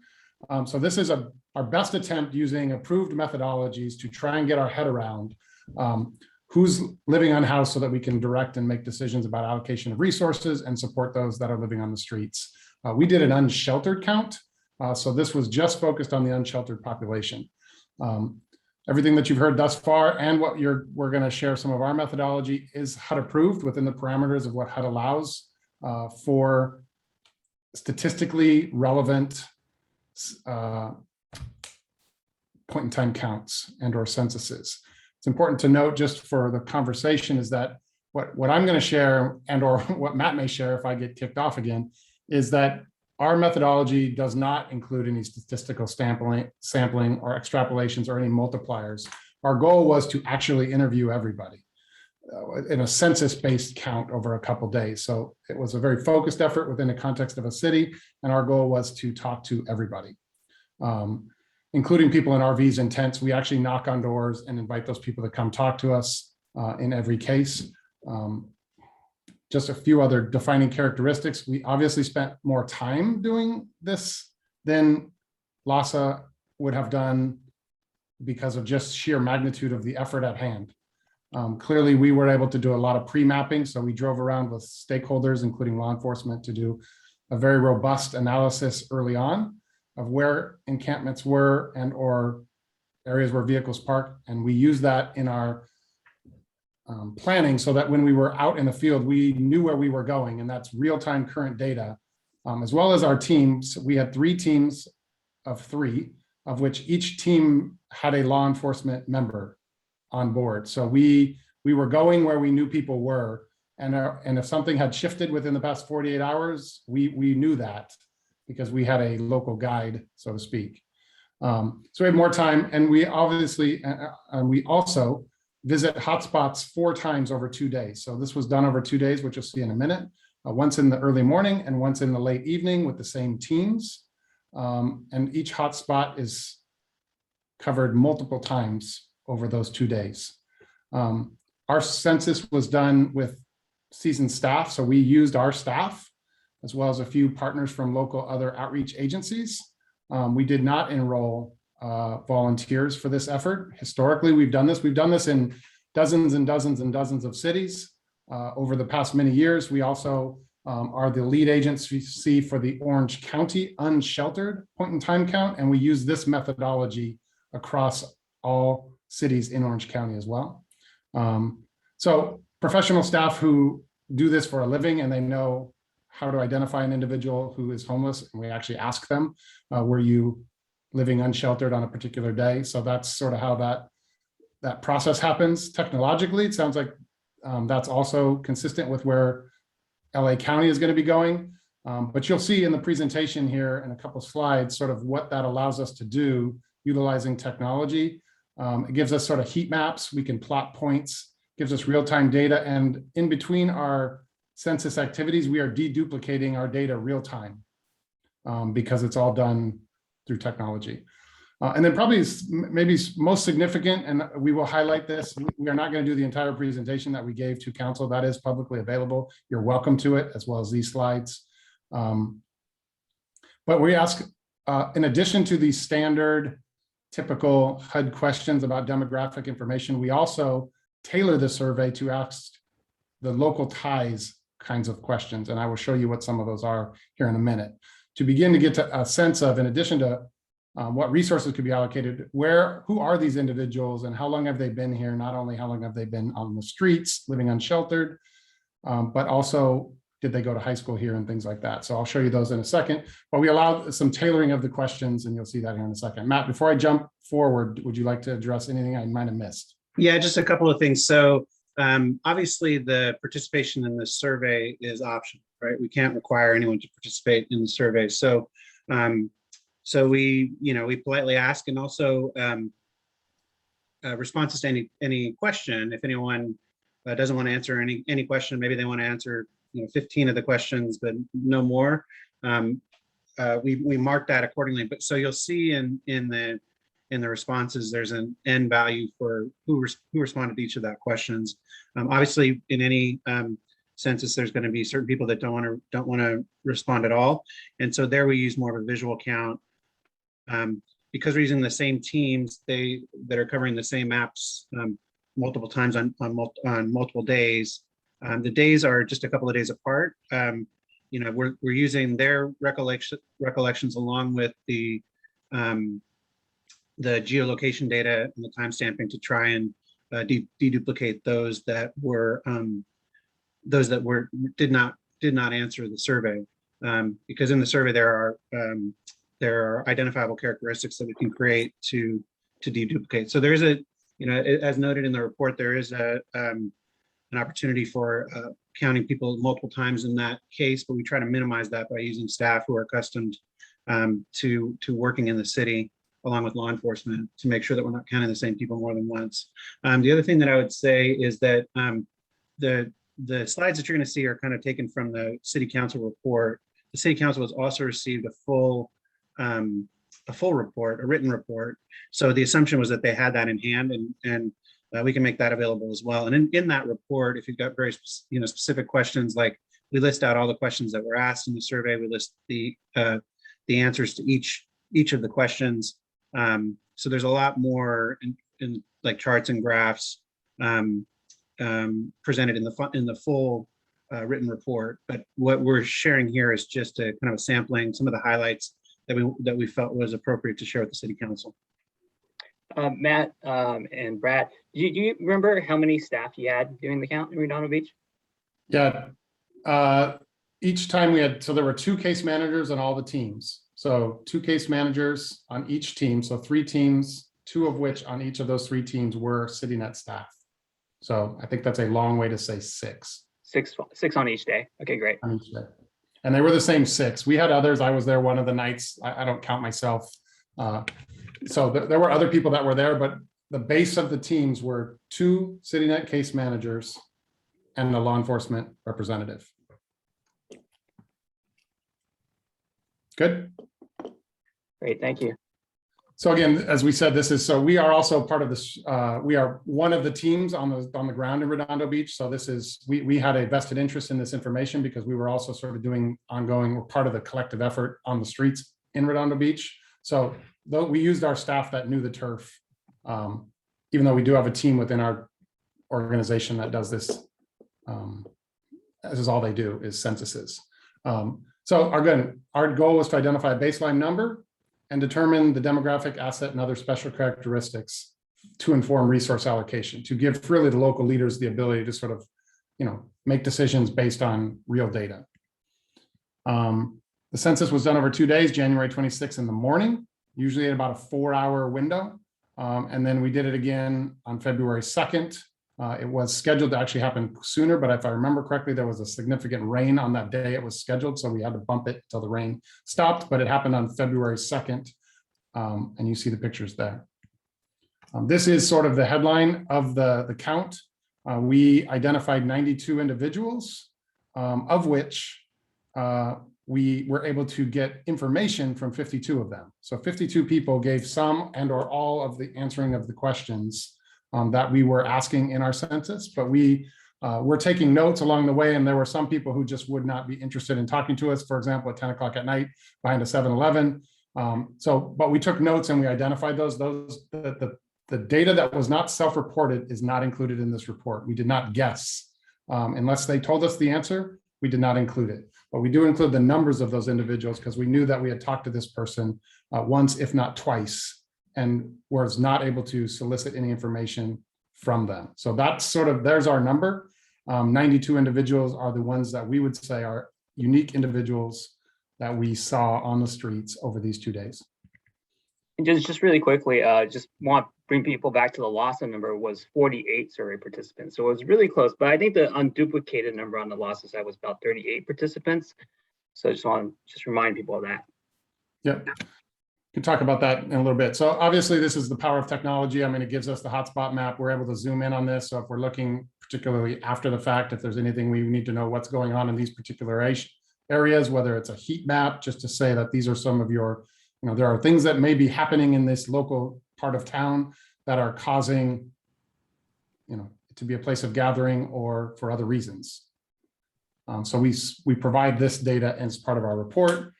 So this is our best attempt using approved methodologies to try and get our head around who's living unhoused so that we can direct and make decisions about allocation of resources and support those that are living on the streets. We did an unsheltered count. So this was just focused on the unsheltered population. Everything that you've heard thus far and what we're going to share some of our methodology is HUD approved within the parameters of what HUD allows for statistically relevant point in time counts and or censuses. It's important to note just for the conversation is that what I'm going to share and or what Matt may share if I get kicked off again is that our methodology does not include any statistical sampling or extrapolations or any multipliers. our goal was to actually interview everybody in a census-based count over a couple days. So it was a very focused effort within the context of a city, and our goal was to talk to everybody, including people in RVs and tents. We actually knock on doors and invite those people to come talk to us in every case. Just a few other defining characteristics. We obviously spent more time doing this than LASA would have done because of just sheer magnitude of the effort at hand. Clearly, we were able to do a lot of pre-mapping. So we drove around with stakeholders, including law enforcement, to do a very robust analysis early on of where encampments were and or areas where vehicles parked. And we used that in our planning so that when we were out in the field, we knew where we were going, and that's real-time current data, as well as our teams. We had 3 teams of 3, of which each team had a law enforcement member on board. So we were going where we knew people were, and if something had shifted within the past 48 hours, we knew that because we had a local guide, so to speak. So we have more time, and we obviously, we also visit hotspots 4 times over 2 days. So this was done over 2 days, which you'll see in a minute, once in the early morning and once in the late evening with the same teams. And each hotspot is covered multiple times over those 2 days. Our census was done with seasoned staff. So we used our staff as well as a few partners from local other outreach agencies. We did not enroll volunteers for this effort. Historically, we've done this in dozens and dozens and dozens of cities over the past many years. We also are the lead agency for the Orange County unsheltered point in time count, and we use this methodology across all cities in Orange County as well. So professional staff who do this for a living, and they know how to identify an individual who is homeless, and we actually ask them, were you living unsheltered on a particular day? So that's sort of how that process happens. Technologically, it sounds like that's also consistent with where LA County is going to be going. But you'll see in the presentation here in a couple of slides sort of what that allows us to do utilizing technology. It gives us sort of heat maps. We can plot points, gives us real-time data. And in between our census activities, we are deduplicating our data real time because it's all done through technology. And then probably maybe most significant, and we will highlight this, we are not going to do the entire presentation that we gave to council. That is publicly available. You're welcome to it, as well as these slides. But we ask, in addition to the standard typical HUD questions about demographic information, we also tailor the survey to ask the local ties kinds of questions. And I will show you what some of those are here in a minute. To begin to get to a sense of, in addition to what resources could be allocated, who are these individuals and how long have they been here? Not only how long have they been on the streets, living unsheltered, but also did they go to high school here and things like that. So I'll show you those in a second, but we allow some tailoring of the questions and you'll see that here in a second. Matt, before I jump forward, would you like to address anything I might have missed? Yeah, just a couple of things. So obviously the participation in the survey is optional, right? We can't require anyone to participate in the survey. So so we politely ask, and also responses to any question. If anyone doesn't want to answer any question, maybe they want to answer 15 of the questions, but no more. We mark that accordingly. But so you'll see in the responses, there's an N value for who responded to each of that questions. Obviously, in any census, there's going to be certain people that don't want to respond at all, and so there we use more of a visual count. Because we're using the same teams, that are covering the same maps multiple times on multiple days. The days are just a couple of days apart. We're using their recollections along with the geolocation data and the timestamping to try and deduplicate those that did not answer the survey, because in the survey there are identifiable characteristics that we can create to deduplicate. So there is as noted in the report, there is an opportunity for counting people multiple times in that case, but we try to minimize that by using staff who are accustomed to working in the city along with law enforcement, to make sure that we're not counting the same people more than once. The other thing that I would say is that the slides that you're going to see are kind of taken from the city council report. The city council has also received a full report, a written report. So the assumption was that they had that in hand, and we can make that available as well. And in that report, if you've got very specific questions, like we list out all the questions that were asked in the survey, we list the answers to each of the questions. So there's a lot more in like charts and graphs presented in the full written report. But what we're sharing here is just a kind of a sampling, some of the highlights that we felt was appropriate to share with the city council. Matt and Brad, do you remember how many staff you had doing the count in Redondo Beach? Yeah. Each time we had, so there were 2 case managers on all the teams. So 2 case managers on each team. So 3 teams, 2 of which on each of those 3 teams were CityNet staff. So I think that's a long way to say 6. 6 on each day. Okay, great. On each day. And they were the same 6. We had others. I was there one of the nights. I don't count myself. So there were other people that were there, but the base of the teams were 2 CityNet case managers and a law enforcement representative. Good. Great, thank you. So again, as we said, we are also part of this. We are one of the teams on the ground in Redondo Beach. So this is, we had a vested interest in this information because we were also sort of doing we're part of the collective effort on the streets in Redondo Beach. So though we used our staff that knew the turf, even though we do have a team within our organization that does this. This is all they do is censuses. So our goal was to identify a baseline number and determine the demographic, asset, and other special characteristics to inform resource allocation, to give really the local leaders the ability to sort of, make decisions based on real data. The census was done over 2 days, January 26th in the morning, usually at about a 4-hour window. And then we did it again on February 2nd. It was scheduled to actually happen sooner, but if I remember correctly, there was a significant rain on that day it was scheduled, so we had to bump it until the rain stopped, but it happened on February 2nd, and you see the pictures there. This is sort of the headline of the count. We identified 92 individuals, of which we were able to get information from 52 of them. So 52 people gave some and or all of the answering of the questions that we were asking in our census, but we were taking notes along the way, and there were some people who just would not be interested in talking to us, for example, at 10 o'clock at night behind a 7-Eleven. But we took notes and we identified those. The data that was not self-reported is not included in this report. We did not guess. Unless they told us the answer, we did not include it. But we do include the numbers of those individuals because we knew that we had talked to this person once, if not twice, and was not able to solicit any information from them. So that's there's our number. 92 individuals are the ones that we would say are unique individuals that we saw on the streets over these 2 days. And just really quickly, just want to bring people back to the LAHSA number was 48 survey participants. So it was really close, but I think the unduplicated number on the LAHSA side was about 38 participants. So I just want to remind people of that. Yep. Can talk about that in a little bit. So obviously this is the power of technology. I mean, it gives us the hotspot map. We're able to zoom in on this. So if we're looking particularly after the fact, if there's anything we need to know what's going on in these particular areas, whether it's a heat map, just to say that these are some of your, there are things that may be happening in this local part of town that are causing, to be a place of gathering or for other reasons. So we provide this data as part of our report.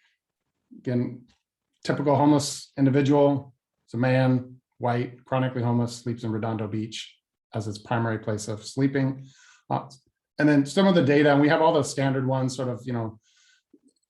Again, typical homeless individual, it's a man, white, chronically homeless, sleeps in Redondo Beach as its primary place of sleeping. And then some of the data, and we have all the standard ones, sort of,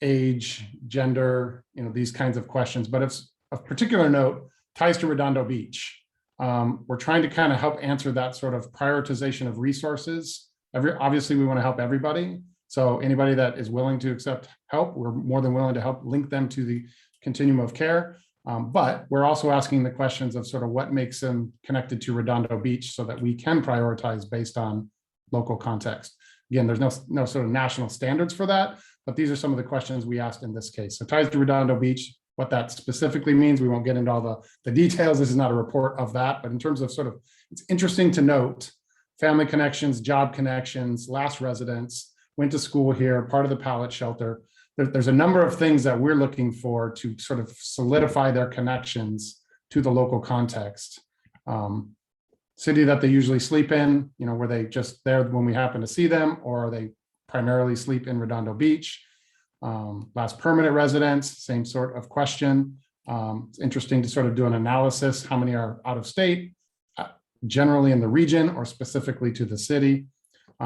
age, gender, these kinds of questions, but it's of particular note, ties to Redondo Beach. We're trying to kind of help answer that sort of prioritization of resources. Obviously, we want to help everybody. So anybody that is willing to accept help, we're more than willing to help link them to the continuum of care. But we're also asking the questions of sort of what makes them connected to Redondo Beach so that we can prioritize based on local context. Again, there's no sort of national standards for that, but these are some of the questions we asked in this case. So ties to Redondo Beach, what that specifically means. We won't get into all the details. This is not a report of that, but in terms of sort of, it's interesting to note family connections, job connections, last residence, went to school here, part of the pallet shelter. There's a number of things that we're looking for to sort of solidify their connections to the local context. City that they usually sleep in, were they just there when we happen to see them, or are they primarily sleep in Redondo Beach? Last permanent residence, same sort of question. It's interesting to sort of do an analysis. How many are out of state, generally in the region or specifically to the city?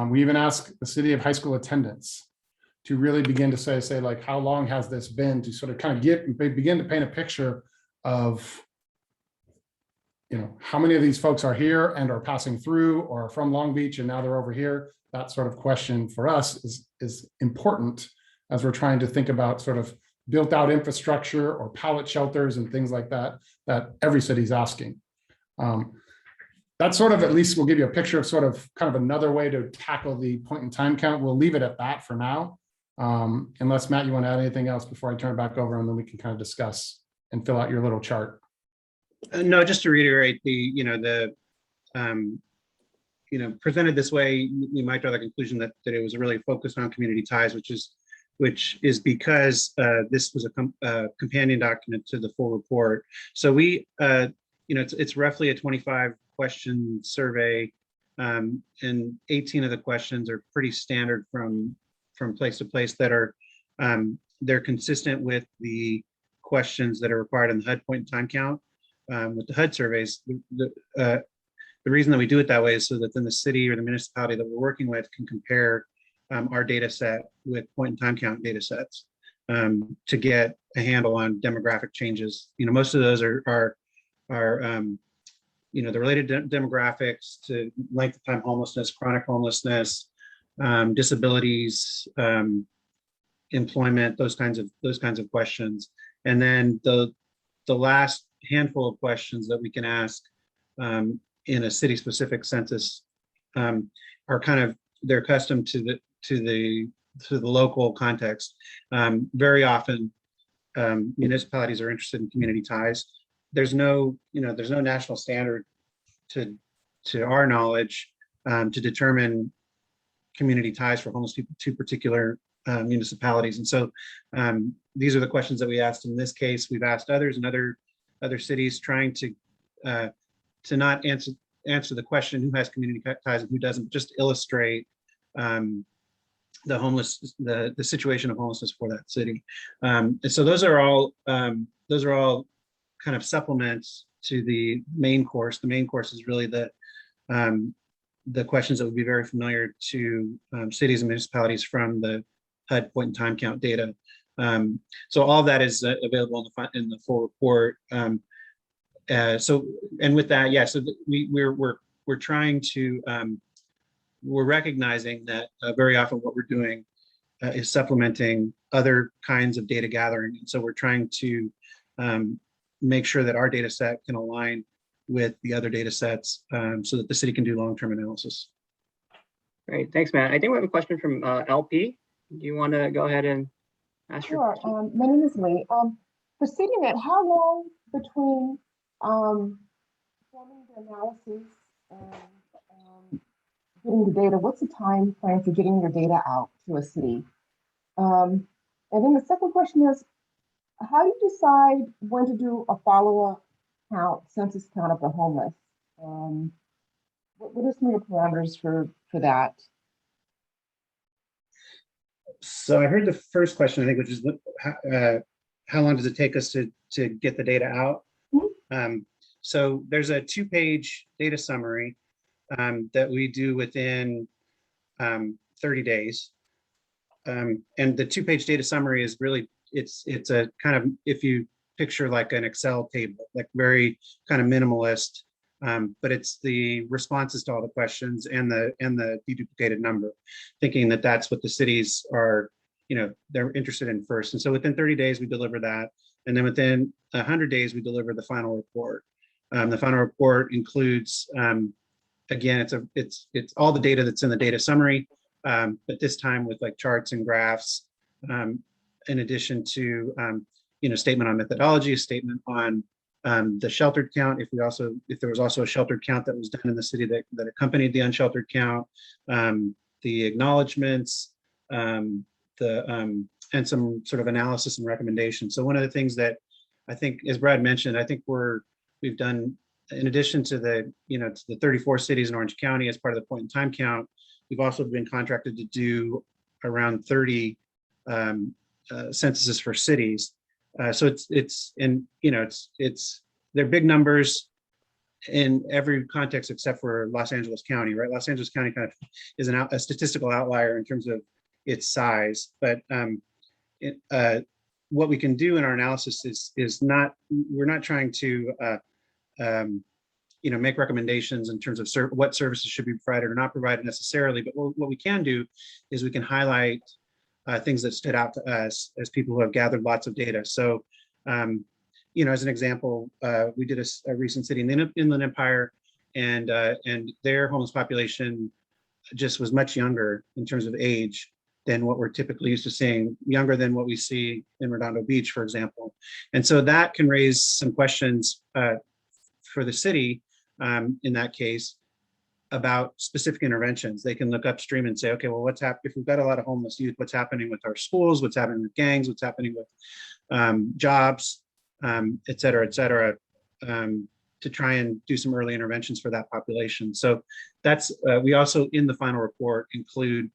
We even ask the city of high school attendance to really begin to say like, how long has this been, to sort of kind of begin to paint a picture of, how many of these folks are here and are passing through or are from Long Beach and now they're over here. That sort of question for us is important as we're trying to think about sort of built out infrastructure or pallet shelters and things like that, that every city's asking. That sort of at least will give you a picture of sort of kind of another way to tackle the point in time count. We'll leave it at that for now. Unless Matt, you want to add anything else before I turn it back over, and then we can kind of discuss and fill out your little chart. No, just to reiterate presented this way, you might draw the conclusion that it was really focused on community ties, which is because this was a companion document to the full report. So we, it's roughly a 25 question survey, and 18 of the questions are pretty standard from place to place that are, they're consistent with the questions that are required in the HUD point in time count. With the HUD surveys, the reason that we do it that way is so that then the city or the municipality that we're working with can compare our data set with point in time count data sets to get a handle on demographic changes. Most of those are the related demographics to length of time homelessness, chronic homelessness, disabilities, employment, those kinds of questions. And then the last handful of questions that we can ask in a city specific census are kind of, they're accustomed to the local context. Very often municipalities are interested in community ties. There's no national standard to our knowledge to determine community ties for homeless people to particular municipalities. And so these are the questions that we asked in this case. We've asked others in other cities, trying to not answer the question who has community ties and who doesn't, just illustrate the situation of homelessness for that city. And so those are all kind of supplements to the main course. The main course is really the questions that would be very familiar to cities and municipalities from the HUD point in time count data. So all of that is available in the full report. And with that, yeah, so we're trying to, we're recognizing that very often what we're doing is supplementing other kinds of data gathering. And so we're trying to make sure that our data set can align with the other data sets so that the city can do long-term analysis. Great, thanks, Matt. I think we have a question from LP. Do you want to go ahead and ask your question? Sure. My name is Lee. For CityNet, how long between performing the analysis and getting the data? What's the time frame for getting your data out to a city? And then the second question is, how do you decide when to do a follow-up count, census count of the homeless? What are some of the parameters for that? So I heard the first question, I think, which is how long does it take us to get the data out? So there's a 2-page data summary that we do within 30 days. And the 2-page data summary is really, it's a kind of, if you picture like an Excel table, like very kind of minimalist, but it's the responses to all the questions and the deduplicated number, thinking that that's what the cities are, they're interested in first. And so within 30 days, we deliver that. And then within 100 days, we deliver the final report. The final report includes, again, it's all the data that's in the data summary, but this time with like charts and graphs, in addition to statement on methodology, a statement on the sheltered count. If there was also a sheltered count that was done in the city that accompanied the unsheltered count, the acknowledgements, and some sort of analysis and recommendations. So one of the things that I think, as Brad mentioned, I think we've done, in addition to the 34 cities in Orange County as part of the point in time count, we've also been contracted to do around 30 censuses for cities. So they're big numbers in every context except for Los Angeles County, right? Los Angeles County kind of is a statistical outlier in terms of its size, but what we can do in our analysis is we're not trying to make recommendations in terms of what services should be provided or not provided necessarily, but what we can do is we can highlight things that stood out to us as people who have gathered lots of data. So, as an example, we did a recent city in the Inland Empire, and their homeless population just was much younger in terms of age than what we're typically used to seeing, younger than what we see in Redondo Beach, for example. And so that can raise some questions for the city in that case about specific interventions. They can look upstream and say, okay, well, what's happening if we've got a lot of homeless youth? What's happening with our schools? What's happening with gangs? What's happening with jobs, et cetera, to try and do some early interventions for that population. So that's, we also in the final report include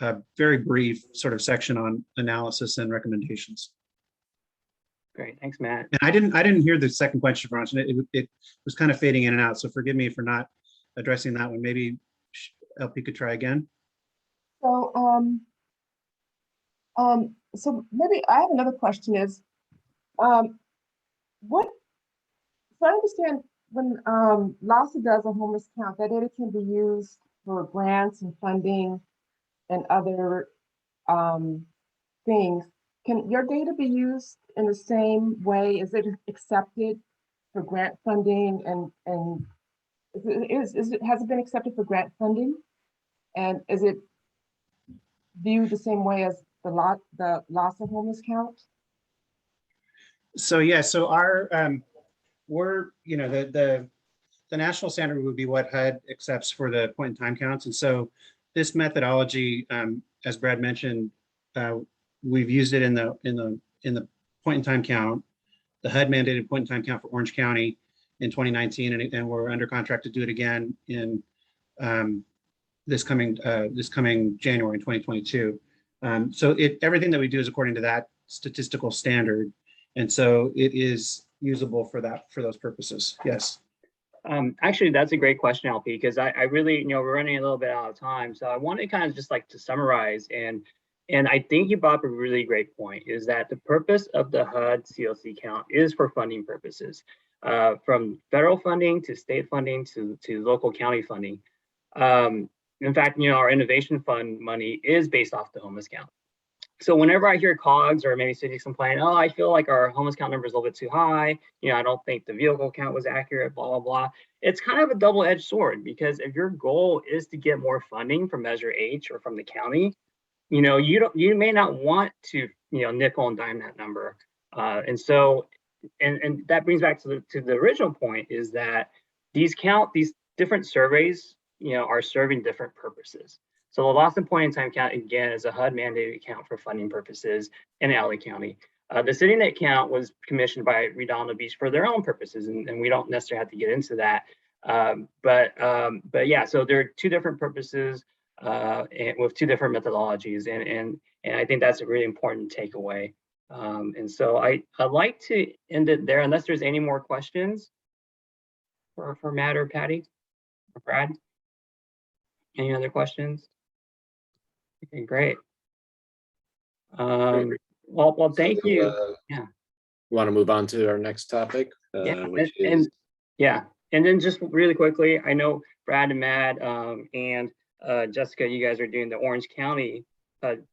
a very brief sort of section on analysis and recommendations. Great, thanks, Matt. And I didn't hear the second question, Ron. It was kind of fading in and out, so forgive me for not addressing that one. Maybe LP could try again. So, so maybe I have another question is, so I understand when LASA does a homeless count, that data can be used for grants and funding and other things. Can your data be used in the same way? Is it accepted for grant funding and has it been accepted for grant funding? And is it viewed the same way as the LASA homeless count? So yeah, so our we're the national standard would be what HUD accepts for the point in time counts, and so this methodology, as Brad mentioned, we've used it in the point in time count, the HUD mandated point in time count for Orange County in 2019, and we're under contract to do it again in this coming January in 2022. So everything that we do is according to that statistical standard, and so it is usable for those purposes. Yes. Actually, that's a great question, LP, because I really, we're running a little bit out of time. So I want to kind of just like to summarize, and I think you brought up a really great point, is that the purpose of the HUD CLC count is for funding purposes, from federal funding to state funding to local county funding. In fact, our innovation fund money is based off the homeless count. So whenever I hear COGs or maybe cities complain, oh, I feel like our homeless count number is a little bit too high, I don't think the vehicle count was accurate, blah, blah, blah. It's kind of a double-edged sword, because if your goal is to get more funding from Measure H or from the county, you may not want to, nickel and dime that number. And so that brings back to the original point, is that these different surveys, are serving different purposes. So the loss and point in time count, again, is a HUD mandated count for funding purposes in LA County. The CityNet count was commissioned by Redondo Beach for their own purposes, and we don't necessarily have to get into that. But yeah, so there are two different purposes and with two different methodologies, and I think that's a really important takeaway. And so I'd like to end it there, unless there's any more questions for Matt or Patty or Brad. Any other questions? Okay, great. Well, thank you. Yeah. We want to move on to our next topic, which is and then just really quickly, I know Brad and Matt and Jessica, you guys are doing the Orange County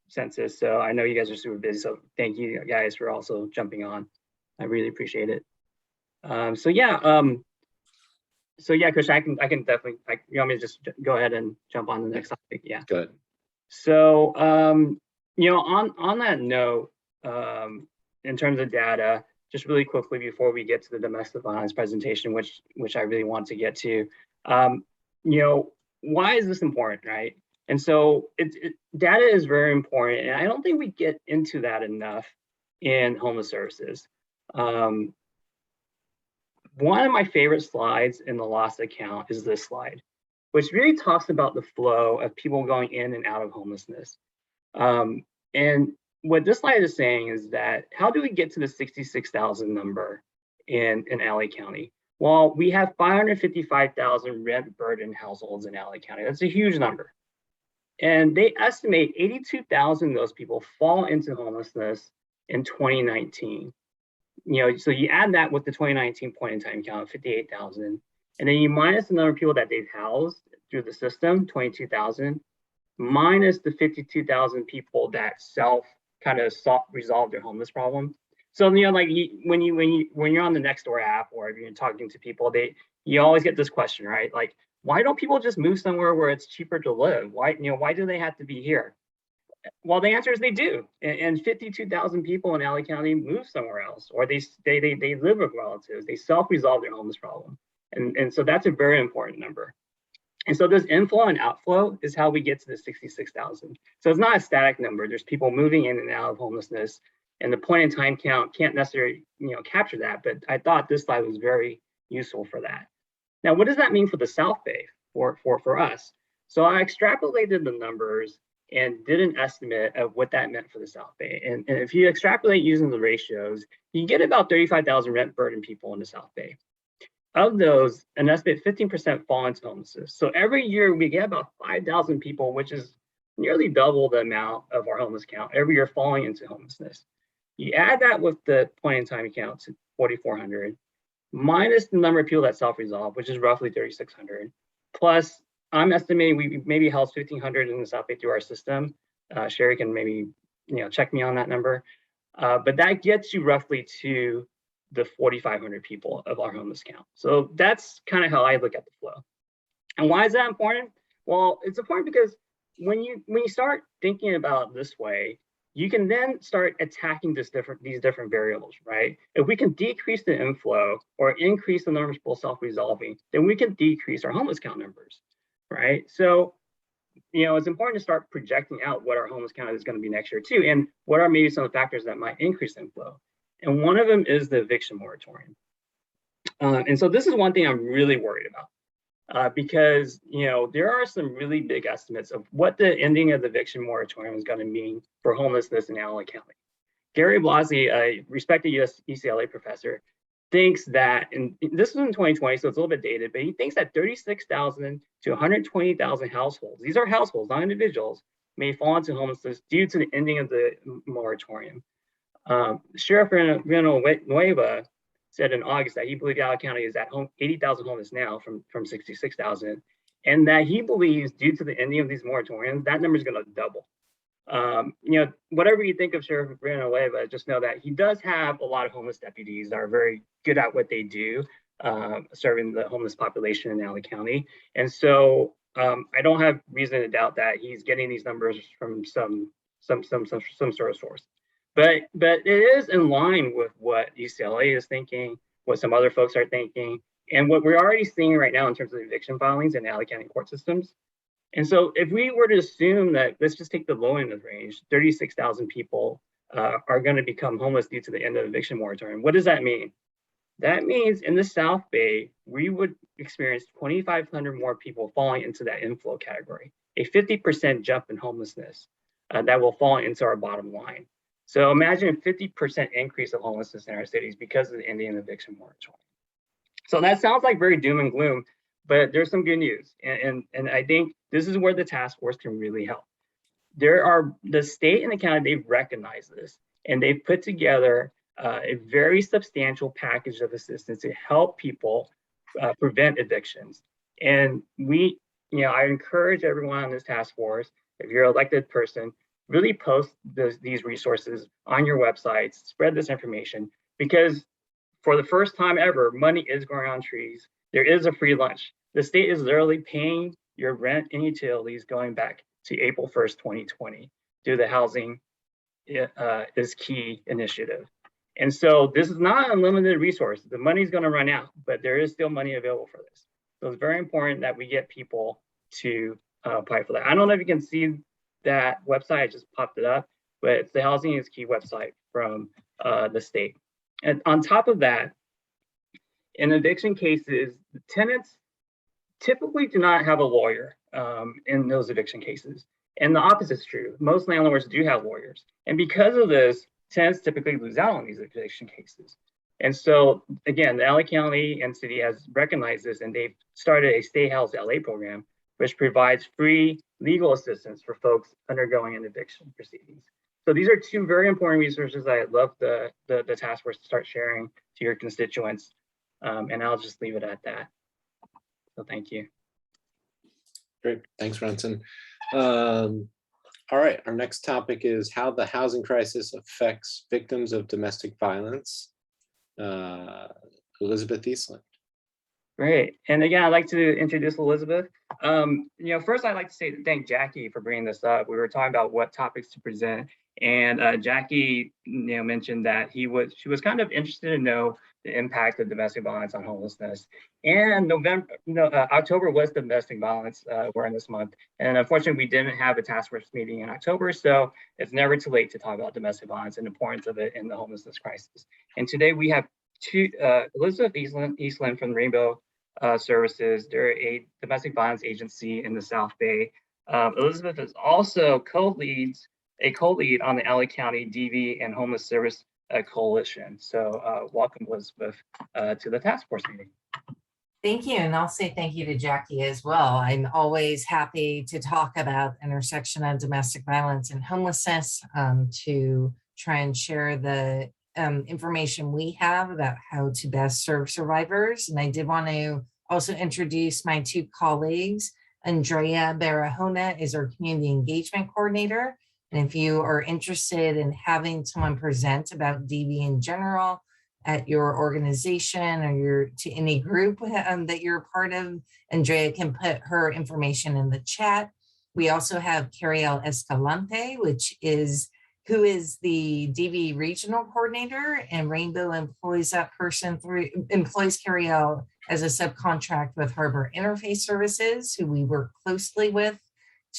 census, so I know you guys are super busy. So thank you guys for also jumping on. I really appreciate it. So yeah, Chris, I can definitely, you want me to just go ahead and jump on the next topic? Yeah. Good. So, on that note, in terms of data, just really quickly before we get to the domestic violence presentation, which I really want to get to, why is this important, right? And so data is very important, and I don't think we get into that enough in homeless services. One of my favorite slides in the loss account is this slide, which really talks about the flow of people going in and out of homelessness. And what this slide is saying is that how do we get to the 66,000 number in LA County? Well, we have 555,000 rent burdened households in LA County. That's a huge number. And they estimate 82,000 of those people fall into homelessness in 2019. So you add that with the 2019 point in time count of 58,000, and then you minus the number of people that they've housed through the system, 22,000, minus the 52,000 people that resolve their homeless problem. So when you're on the Nextdoor app or if you're talking to people, you always get this question, right? Like, why don't people just move somewhere where it's cheaper to live? Why do they have to be here? Well, the answer is they do, and 52,000 people in LA County move somewhere else, or they live with relatives. They self-resolve their homeless problem, and so that's a very important number. And so this inflow and outflow is how we get to the 66,000. So it's not a static number. There's people moving in and out of homelessness, and the point in time count can't necessarily capture that. But I thought this slide was very useful for that. Now, what does that mean for the South Bay for us? So I extrapolated the numbers and did an estimate of what that meant for the South Bay. And if you extrapolate using the ratios, you get about 35,000 rent burdened people in the South Bay. Of those, an estimated 15% fall into homelessness. So every year we get about 5,000 people, which is nearly double the amount of our homeless count, every year falling into homelessness. You add that with the point in time count to 4,400, minus the number of people that self-resolve, which is roughly 3,600, plus I'm estimating we maybe house 1,500 in the South Bay through our system. Sherry can maybe check me on that number, but that gets you roughly to the 4,500 people of our homeless count. So that's kind of how I look at the flow. And why is that important? Well, it's important because when you start thinking about it this way, you can then start attacking these different variables, right? If we can decrease the inflow or increase the number of people self-resolving, then we can decrease our homeless count numbers, right? So, it's important to start projecting out what our homeless count is going to be next year too, and what are maybe some of the factors that might increase inflow. And one of them is the eviction moratorium. And so this is one thing I'm really worried about because, there are some really big estimates of what the ending of the eviction moratorium is going to mean for homelessness in LA County. Gary Blasi, a respected UCLA professor, thinks that, and this was in 2020, so it's a little bit dated, but he thinks that 36,000 to 120,000 households, these are households, not individuals, may fall into homelessness due to the ending of the moratorium. Sheriff Villanueva said in August that he believed LA County is at 80,000 homeless now from 66,000, and that he believes due to the ending of these moratoriums, that number is going to double. Whatever you think of Sheriff Villanueva, just know that he does have a lot of homeless deputies that are very good at what they do, serving the homeless population in LA County. And so I don't have reason to doubt that he's getting these numbers from some sort of source. But it is in line with what UCLA is thinking, what some other folks are thinking, and what we're already seeing right now in terms of eviction filings in LA County court systems. And so if we were to assume that, let's just take the low end of the range, 36,000 people are going to become homeless due to the end of the eviction moratorium. What does that mean? That means in the South Bay, we would experience 2,500 more people falling into that inflow category, a 50% jump in homelessness that will fall into our bottom line. So imagine a 50% increase of homelessness in our cities because of the ending of the eviction moratorium. So that sounds like very doom and gloom, but there's some good news. And I think this is where the task force can really help. The state and the county, they've recognized this, and they've put together a very substantial package of assistance to help people prevent evictions. And I encourage everyone on this task force, if you're an elected person, really post these resources on your websites, spread this information, because for the first time ever, money is growing on trees. There is a free lunch. The state is literally paying your rent and utilities going back to April 1st, 2020 through the Housing is Key initiative. And so this is not unlimited resource. The money's going to run out, but there is still money available for this. So it's very important that we get people to apply for that. I don't know if you can see that website. I just popped it up, but it's the Housing is Key website from the state. And on top of that, in eviction cases, the tenants typically do not have a lawyer in those eviction cases. And the opposite is true. Most landlords do have lawyers. And because of this, tenants typically lose out on these eviction cases. And so, again, the LA County and city has recognized this, and they've started a Stay House LA program, which provides free legal assistance for folks undergoing an eviction proceedings. So these are two very important resources I'd love the task force to start sharing to your constituents. And I'll just leave it at that. So thank you. Great, thanks, Renson. All right, our next topic is how the housing crisis affects victims of domestic violence. Elizabeth Eastland. Great, and again, I'd like to introduce Elizabeth. First I'd like to thank Jackie for bringing this up. We were talking about what topics to present, and Jackie, mentioned that she was kind of interested to know the impact of domestic violence on homelessness. And October was Domestic Violence Awareness Month, and unfortunately, we didn't have a task force meeting in October, so it's never too late to talk about domestic violence and the importance of it in the homelessness crisis. And today we have Elizabeth Eastland from Rainbow Services. They're a domestic violence agency in the South Bay. Elizabeth is also co-lead on the LA County DV and Homeless Service Coalition. So welcome, Elizabeth, to the task force meeting. Thank you, and I'll say thank you to Jackie as well. I'm always happy to talk about intersection of domestic violence and homelessness, to try and share the information we have about how to best serve survivors. And I did want to also introduce my two colleagues. Andrea Barahona is our community engagement coordinator. And if you are interested in having someone present about DV in general at your organization or to any group that you're part of, Andrea can put her information in the chat. We also have Cariel Escalante, who is the DV regional coordinator, and Rainbow employs that person employs Cariel as a subcontract with Harbor Interface Services, who we work closely with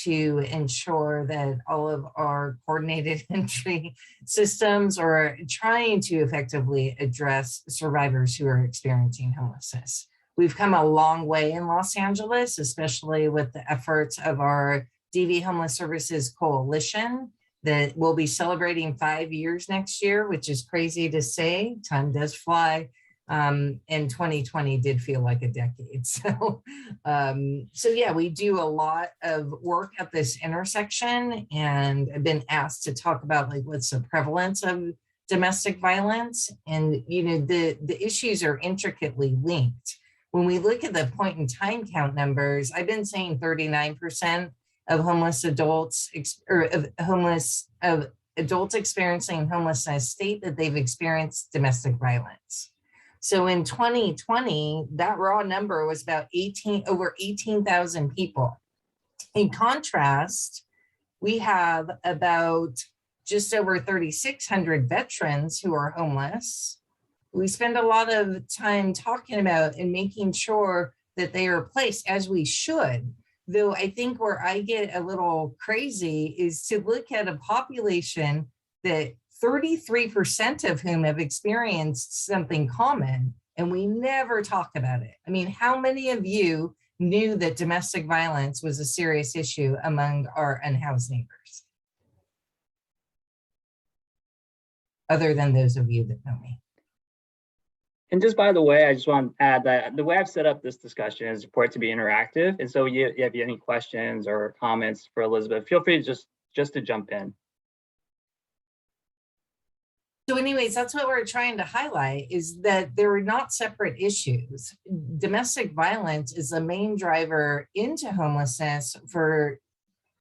to ensure that all of our coordinated entry systems are trying to effectively address survivors who are experiencing homelessness. We've come a long way in Los Angeles, especially with the efforts of our DV Homeless Services Coalition that will be celebrating 5 years next year, which is crazy to say. Time does fly. And 2020 did feel like a decade. So yeah, we do a lot of work at this intersection, and I've been asked to talk about what's the prevalence of domestic violence. And the issues are intricately linked. When we look at the point in time count numbers, I've been saying 39% of homeless adults of adults experiencing homelessness state that they've experienced domestic violence. So in 2020, that raw number was about over 18,000 people. In contrast, we have about just over 3,600 veterans who are homeless. We spend a lot of time talking about and making sure that they are placed, as we should. Though I think where I get a little crazy is to look at a population that 33% of whom have experienced something common, and we never talk about it. I mean, how many of you knew that domestic violence was a serious issue among our unhoused neighbors? Other than those of you that know me. And just by the way, I just want to add that the way I've set up this discussion is for it to be interactive. And so if you have any questions or comments for Elizabeth, feel free to just to jump in. So anyways, that's what we're trying to highlight, is that they're not separate issues. Domestic violence is the main driver into homelessness for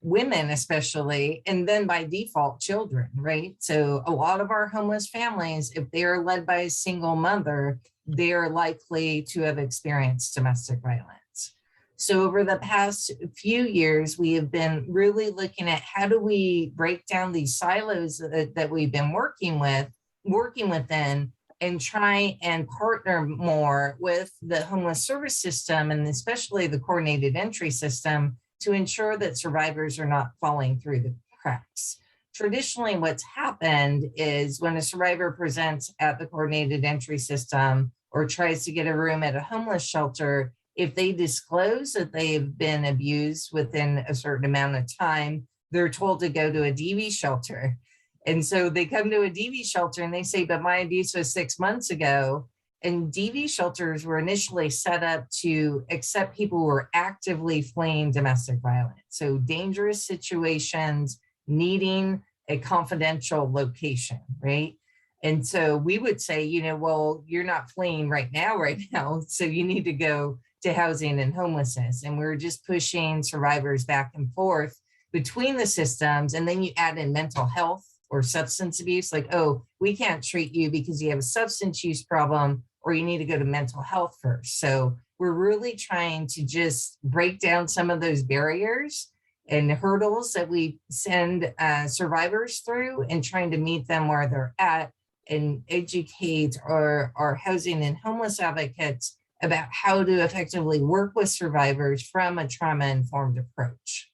women especially, and then by default children, right? So a lot of our homeless families, if they are led by a single mother, they are likely to have experienced domestic violence. So over the past few years, we have been really looking at how do we break down these silos that we've been working with working with them and try and partner more with the homeless service system and especially the coordinated entry system to ensure that survivors are not falling through the cracks. Traditionally, what's happened is when a survivor presents at the coordinated entry system or tries to get a room at a homeless shelter, if they disclose that they've been abused within a certain amount of time, they're told to go to a DV shelter. And so they come to a DV shelter and they say, but my abuse was 6 months ago. And DV shelters were initially set up to accept people who were actively fleeing domestic violence. So dangerous situations, needing a confidential location, right? And so we would say, you know, well, you're not fleeing right now, so you need to go to housing and homelessness. And we're just pushing survivors back and forth between the systems. And then you add in mental health or substance abuse, like, oh, we can't treat you because you have a substance use problem, or you need to go to mental health first. So we're really trying to just break down some of those barriers and hurdles that we send survivors through and trying to meet them where they're at and educate our housing and homeless advocates about how to effectively work with survivors from a trauma-informed approach.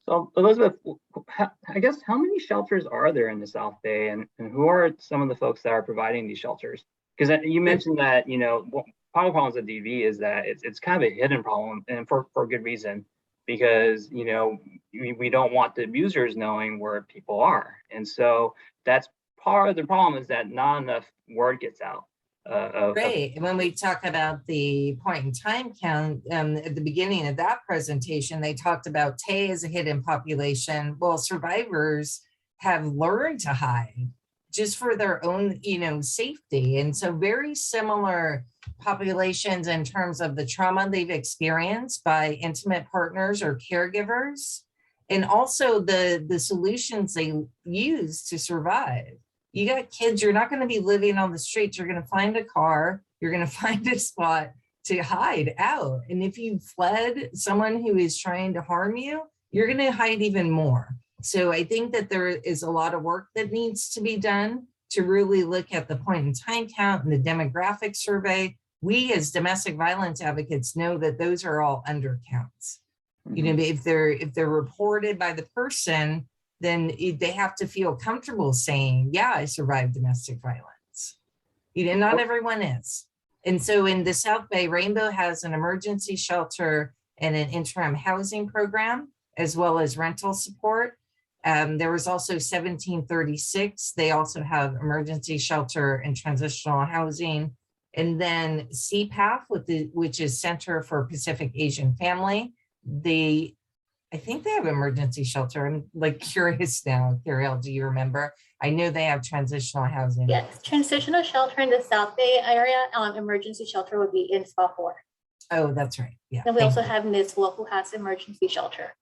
So Elizabeth, I guess how many shelters are there in the South Bay, and who are some of the folks that are providing these shelters? Because you mentioned that, you know, part of the problems with DV is that it's kind of a hidden problem, and for good reason, because, you know, we don't want the abusers knowing where people are. And so that's part of the problem, is that not enough word gets out. Great. And when we talk about the point in time count, at the beginning of that presentation, they talked about TAY as a hidden population. Well, survivors have learned to hide just for their own, you know, safety. And so very similar populations in terms of the trauma they've experienced by intimate partners or caregivers, and also the solutions they use to survive. You got kids, you're not going to be living on the streets. You're going to find a car, you're going to find a spot to hide out. And if you fled someone who is trying to harm you, you're going to hide even more. So I think that there is a lot of work that needs to be done to really look at the point in time count and the demographic survey. We as domestic violence advocates know that those are all undercounts. You know, if they're reported by the person, then they have to feel comfortable saying, yeah, I survived domestic violence. You know, not everyone is. And so in the South Bay, Rainbow has an emergency shelter and an interim housing program, as well as rental support. There was also 1736. They also have emergency shelter and transitional housing. And then CPAF, which is Center for Pacific Asian Family. I think they have emergency shelter. I'm like curious now. Curiel, do you remember? I know they have transitional housing. Yes, transitional shelter in the South Bay area. Emergency shelter would be in SPA 4. Oh, that's right. Yeah. And we also have NISWA, who has emergency shelter.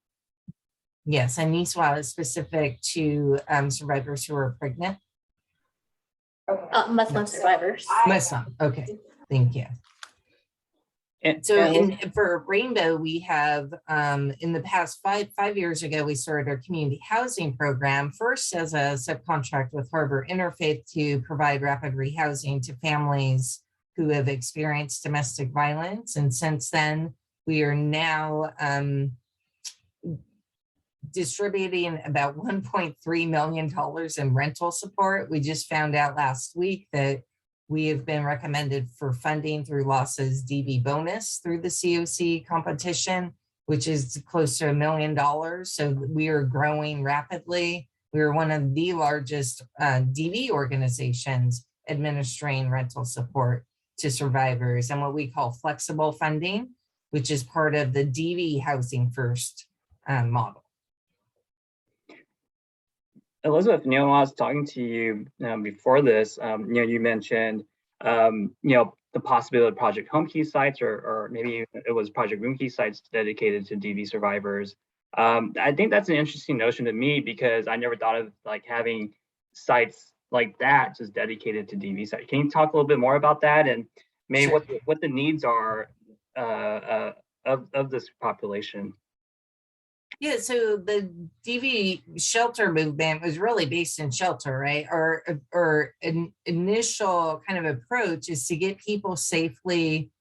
Yes, and NISWA is specific to survivors who are pregnant. Muslim survivors. Muslim. Okay. Thank you. And so for Rainbow, we have in the past five years ago, we started our community housing program, first as a subcontract with Harbor Interfaith to provide rapid rehousing to families who have experienced domestic violence. And since then, we are now distributing about $1.3 million in rental support. We just found out last week that we have been recommended for funding through LASA's DV bonus through the COC competition, which is close to $1 million. So we are growing rapidly. We are one of the largest DV organizations administering rental support to survivors and what we call flexible funding, which is part of the DV Housing First model. Elizabeth, you know, when I was talking to you before this, you know, you mentioned, you know, the possibility of Project Home Key sites, or maybe it was Project Room Key sites dedicated to DV survivors. I think that's an interesting notion to me, because I never thought of like having sites like that just dedicated to DV sites. Can you talk a little bit more about that, and maybe Sure. what the needs are of this population? Yeah, so the DV shelter movement was really based in shelter, right? Or an initial kind of approach is to get people safely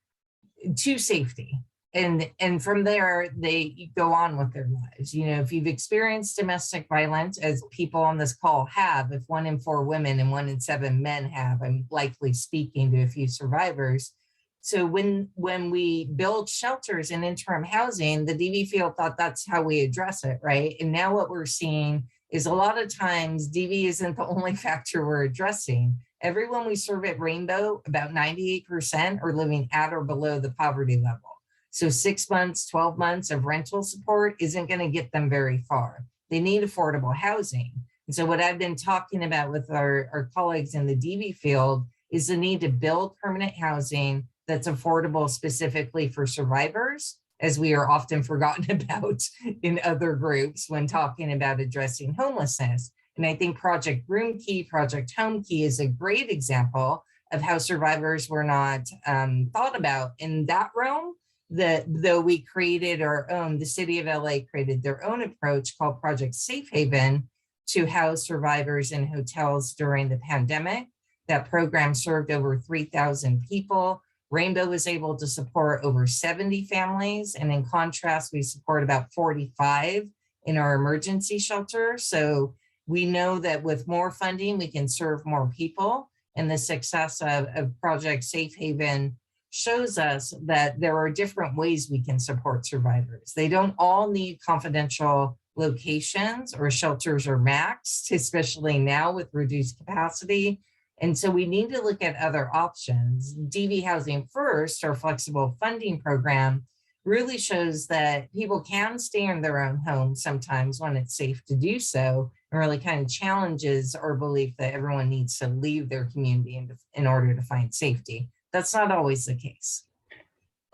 to safety. And from there, they go on with their lives. You know, if you've experienced domestic violence, as people on this call have, if 1 in 4 women and 1 in 7 men have, I'm likely speaking to a few survivors. So when we build shelters and interim housing, the DV field thought that's how we address it, right? And now what we're seeing is a lot of times DV isn't the only factor we're addressing. Everyone we serve at Rainbow, about 98% are living at or below the poverty level. So 6 months, 12 months of rental support isn't going to get them very far. They need affordable housing. And so what I've been talking about with our colleagues in the DV field is the need to build permanent housing that's affordable specifically for survivors, as we are often forgotten about in other groups when talking about addressing homelessness. And I think Project Room Key, Project Home Key is a great example of how survivors were not thought about in that realm. That though we created our own, the city of LA created their own approach called Project Safe Haven to house survivors in hotels during the pandemic. That program served over 3,000 people. Rainbow was able to support over 70 families. And in contrast, we support about 45 in our emergency shelter. So we know that with more funding, we can serve more people. And the success of Project Safe Haven shows us that there are different ways we can support survivors. They don't all need confidential locations or shelters or maxed, especially now with reduced capacity. And so we need to look at other options. DV Housing First, our flexible funding program, really shows that people can stay in their own home sometimes when it's safe to do so, and really kind of challenges our belief that everyone needs to leave their community in order to find safety. That's not always the case.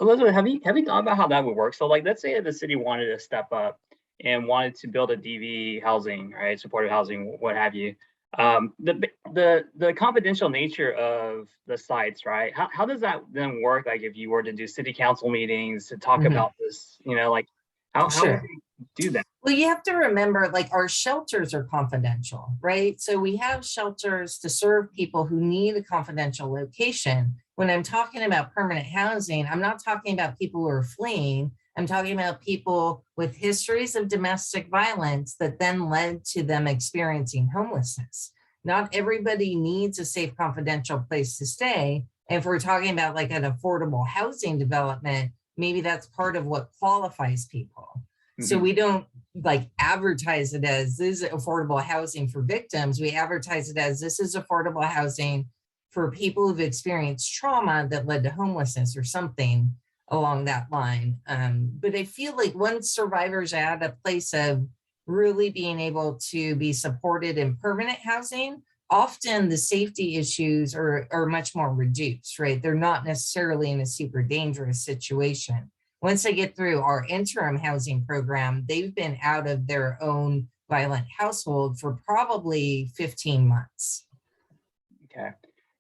Elizabeth, have you thought about how that would work? So like, let's say the city wanted to step up and wanted to build a DV housing, right? Supportive housing, what have you. The confidential nature of the sites, right? How does that then work? Like if you were to do city council meetings to talk about this, you know, like how would we do that? Well, you have to remember, like our shelters are confidential, right? So we have shelters to serve people who need a confidential location. When I'm talking about permanent housing, I'm not talking about people who are fleeing. I'm talking about people with histories of domestic violence that then led to them experiencing homelessness. Not everybody needs a safe, confidential place to stay. And if we're talking about like an affordable housing development, maybe that's part of what qualifies people. Mm-hmm. So we don't like advertise it as this is affordable housing for victims. We advertise it as this is affordable housing for people who've experienced trauma that led to homelessness or something along that line. But I feel like once survivors are at a place of really being able to be supported in permanent housing, often the safety issues are much more reduced, right? They're not necessarily in a super dangerous situation. Once they get through our interim housing program, they've been out of their own violent household for probably 15 months. Okay.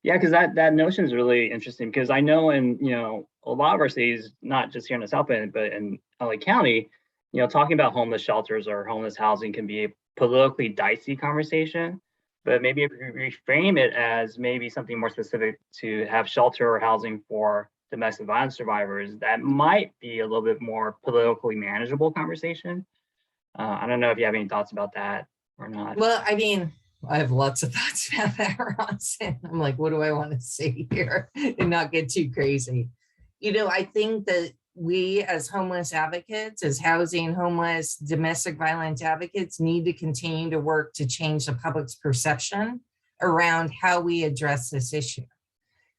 Yeah, because that notion is really interesting because I know in, you know, a lot of our cities, not just here in the South End, but in LA County, you know, talking about homeless shelters or homeless housing can be a politically dicey conversation. But maybe if we reframe it as maybe something more specific to have shelter or housing for domestic violence survivors, that might be a little bit more politically manageable conversation. I don't know if you have any thoughts about that or not. Well, I mean, I have lots of thoughts about that, Ross. I'm like, what do I want to say here and not get too crazy? You know, I think that we as homeless advocates, as housing, homeless, domestic violence advocates need to continue to work to change the public's perception around how we address this issue.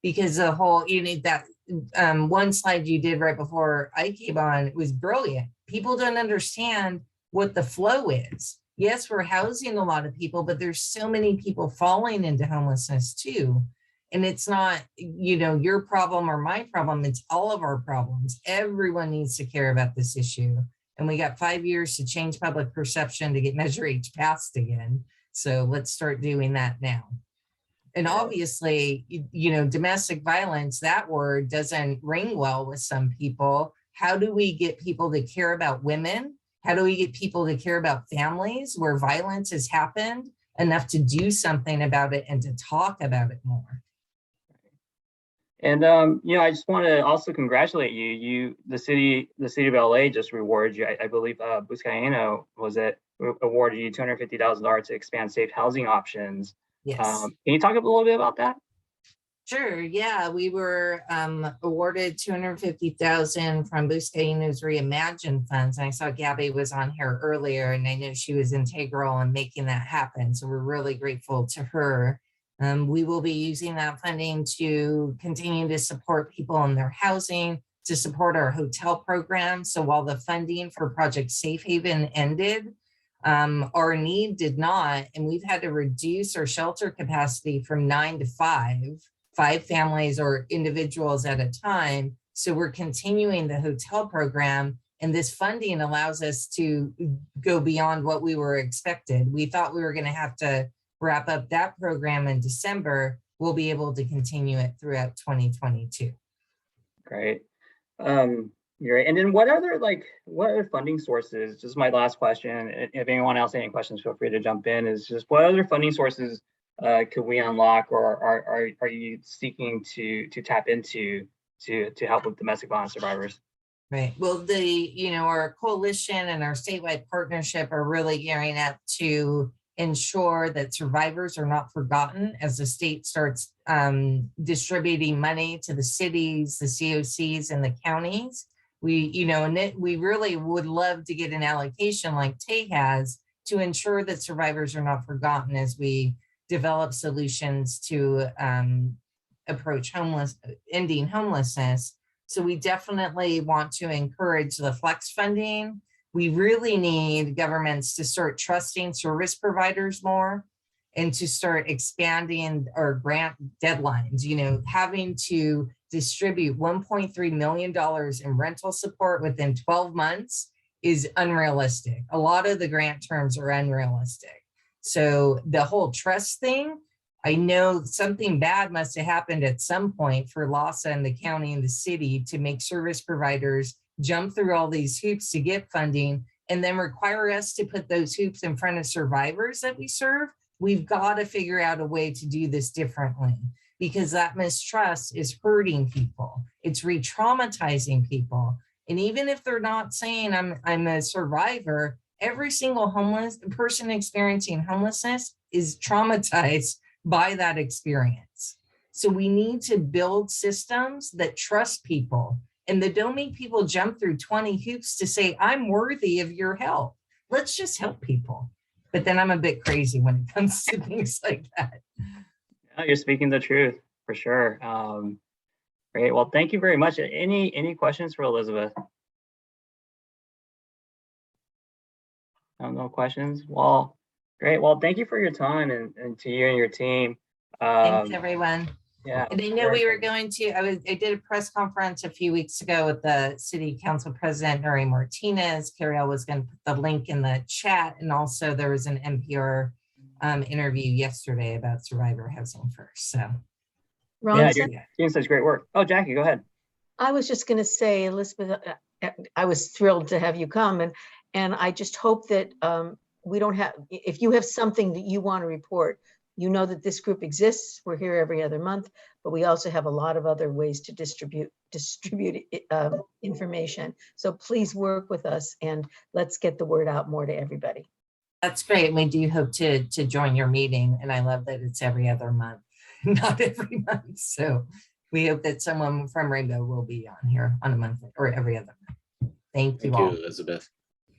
Because the whole, you need that one slide you did right before I came on, it was brilliant. People don't understand what the flow is. Yes, we're housing a lot of people, but there's so many people falling into homelessness too. And it's not, you know, your problem or my problem, it's all of our problems. Everyone needs to care about this issue. And we got 5 years to change public perception to get Measure H passed again. So let's start doing that now. And obviously, you know, domestic violence, that word doesn't ring well with some people. How do we get people to care about women? How do we get people to care about families where violence has happened enough to do something about it and to talk about it more? And you know, I just want to also congratulate you. The city of LA just rewarded you. I believe Buscaino awarded you $250,000 to expand safe housing options. Yes. Can you talk a little bit about that? Sure. Yeah, we were awarded $250,000 from Buscaino's Reimagine funds. And I saw Gabby was on here earlier, and I know she was integral in making that happen. So we're really grateful to her. We will be using that funding to continue to support people in their housing, to support our hotel program. So while the funding for Project Safe Haven ended, our need did not, and we've had to reduce our shelter capacity from 9 to 5 families or individuals at a time. So we're continuing the hotel program, and this funding allows us to go beyond what we were expected. We thought we were going to have to wrap up that program in December. We'll be able to continue it throughout 2022. Great. Great. And then what other funding sources, just my last question, if anyone else has any questions, feel free to jump in, is just what other funding sources could we unlock, or are you seeking to tap into to help with domestic violence survivors? Right. Well, our coalition and our statewide partnership are really gearing up to ensure that survivors are not forgotten as the state starts distributing money to the cities, the COCs, and the counties. We really would love to get an allocation like Tay has to ensure that survivors are not forgotten as we develop solutions to approach ending homelessness. So we definitely want to encourage the flex funding. We really need governments to start trusting service providers more and to start expanding our grant deadlines. Having to distribute $1.3 million in rental support within 12 months is unrealistic. A lot of the grant terms are unrealistic. So the whole trust thing, I know something bad must have happened at some point for LAHSA and the county and the city to make service providers jump through all these hoops to get funding and then require us to put those hoops in front of survivors that we serve. We've got to figure out a way to do this differently, because that mistrust is hurting people. It's re-traumatizing people. And even if they're not saying I'm a survivor, every single homeless person experiencing homelessness is traumatized by that experience. So we need to build systems that trust people and that don't make people jump through 20 hoops to say, I'm worthy of your help. Let's just help people. But then I'm a bit crazy when it comes to things like that. No, you're speaking the truth for sure. Great. Well, thank you very much. Any questions for Elizabeth? No questions. Well, great. Well, thank you for your time and to you and your team. Thanks, everyone. Yeah. And I know we were going to, I did a press conference a few weeks ago with the City Council President, Nuri Martinez. Carol was going to put the link in the chat. And also there was an NPR interview yesterday about Survivor Housing First. So. Yeah, you're doing such great work. Oh, Jackie, go ahead. I was just going to say, Elizabeth, I was thrilled to have you come. And I just hope that we don't have, if you have something that you want to report, you know that this group exists. We're here every other month, but we also have a lot of other ways to distribute information. So please work with us and let's get the word out more to everybody. That's great. We do hope to join your meeting. And I love that it's every other month, not every month. So we hope that someone from Rainbow will be on here on a monthly or every other month. Thank you all. Thank you, Elizabeth.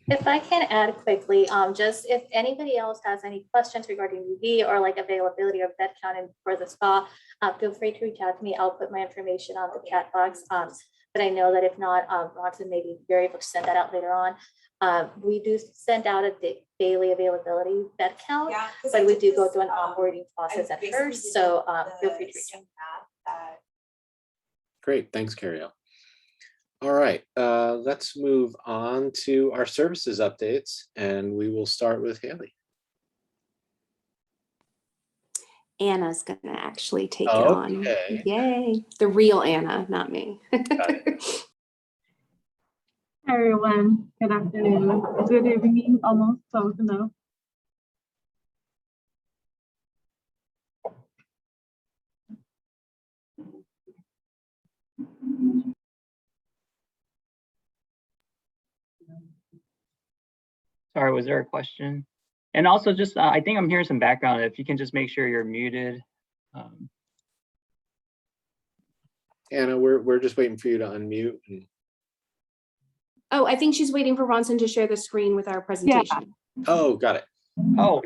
If I can add quickly, just if anybody else has any questions regarding UV or like availability of bed count for the spa, feel free to reach out to me. I'll put my information on the chat box. But I know that if not, Ronson may be very able to send that out later on. We do send out a daily availability bed count, but we do go through an onboarding process at first. So feel free to reach out. Great, thanks, Carriel. All right, let's move on to our services updates, and we will start with Haley. Anna's going to actually take it on. Yay. The real Anna, not me. Hi everyone, good afternoon, good evening, almost close enough. Sorry, was there a question? And also just, I think I'm hearing some background. If you can just make sure you're muted. Anna, we're just waiting for you to unmute. Oh, I think she's waiting for Ronson to share the screen with our presentation. Oh, got it. Oh,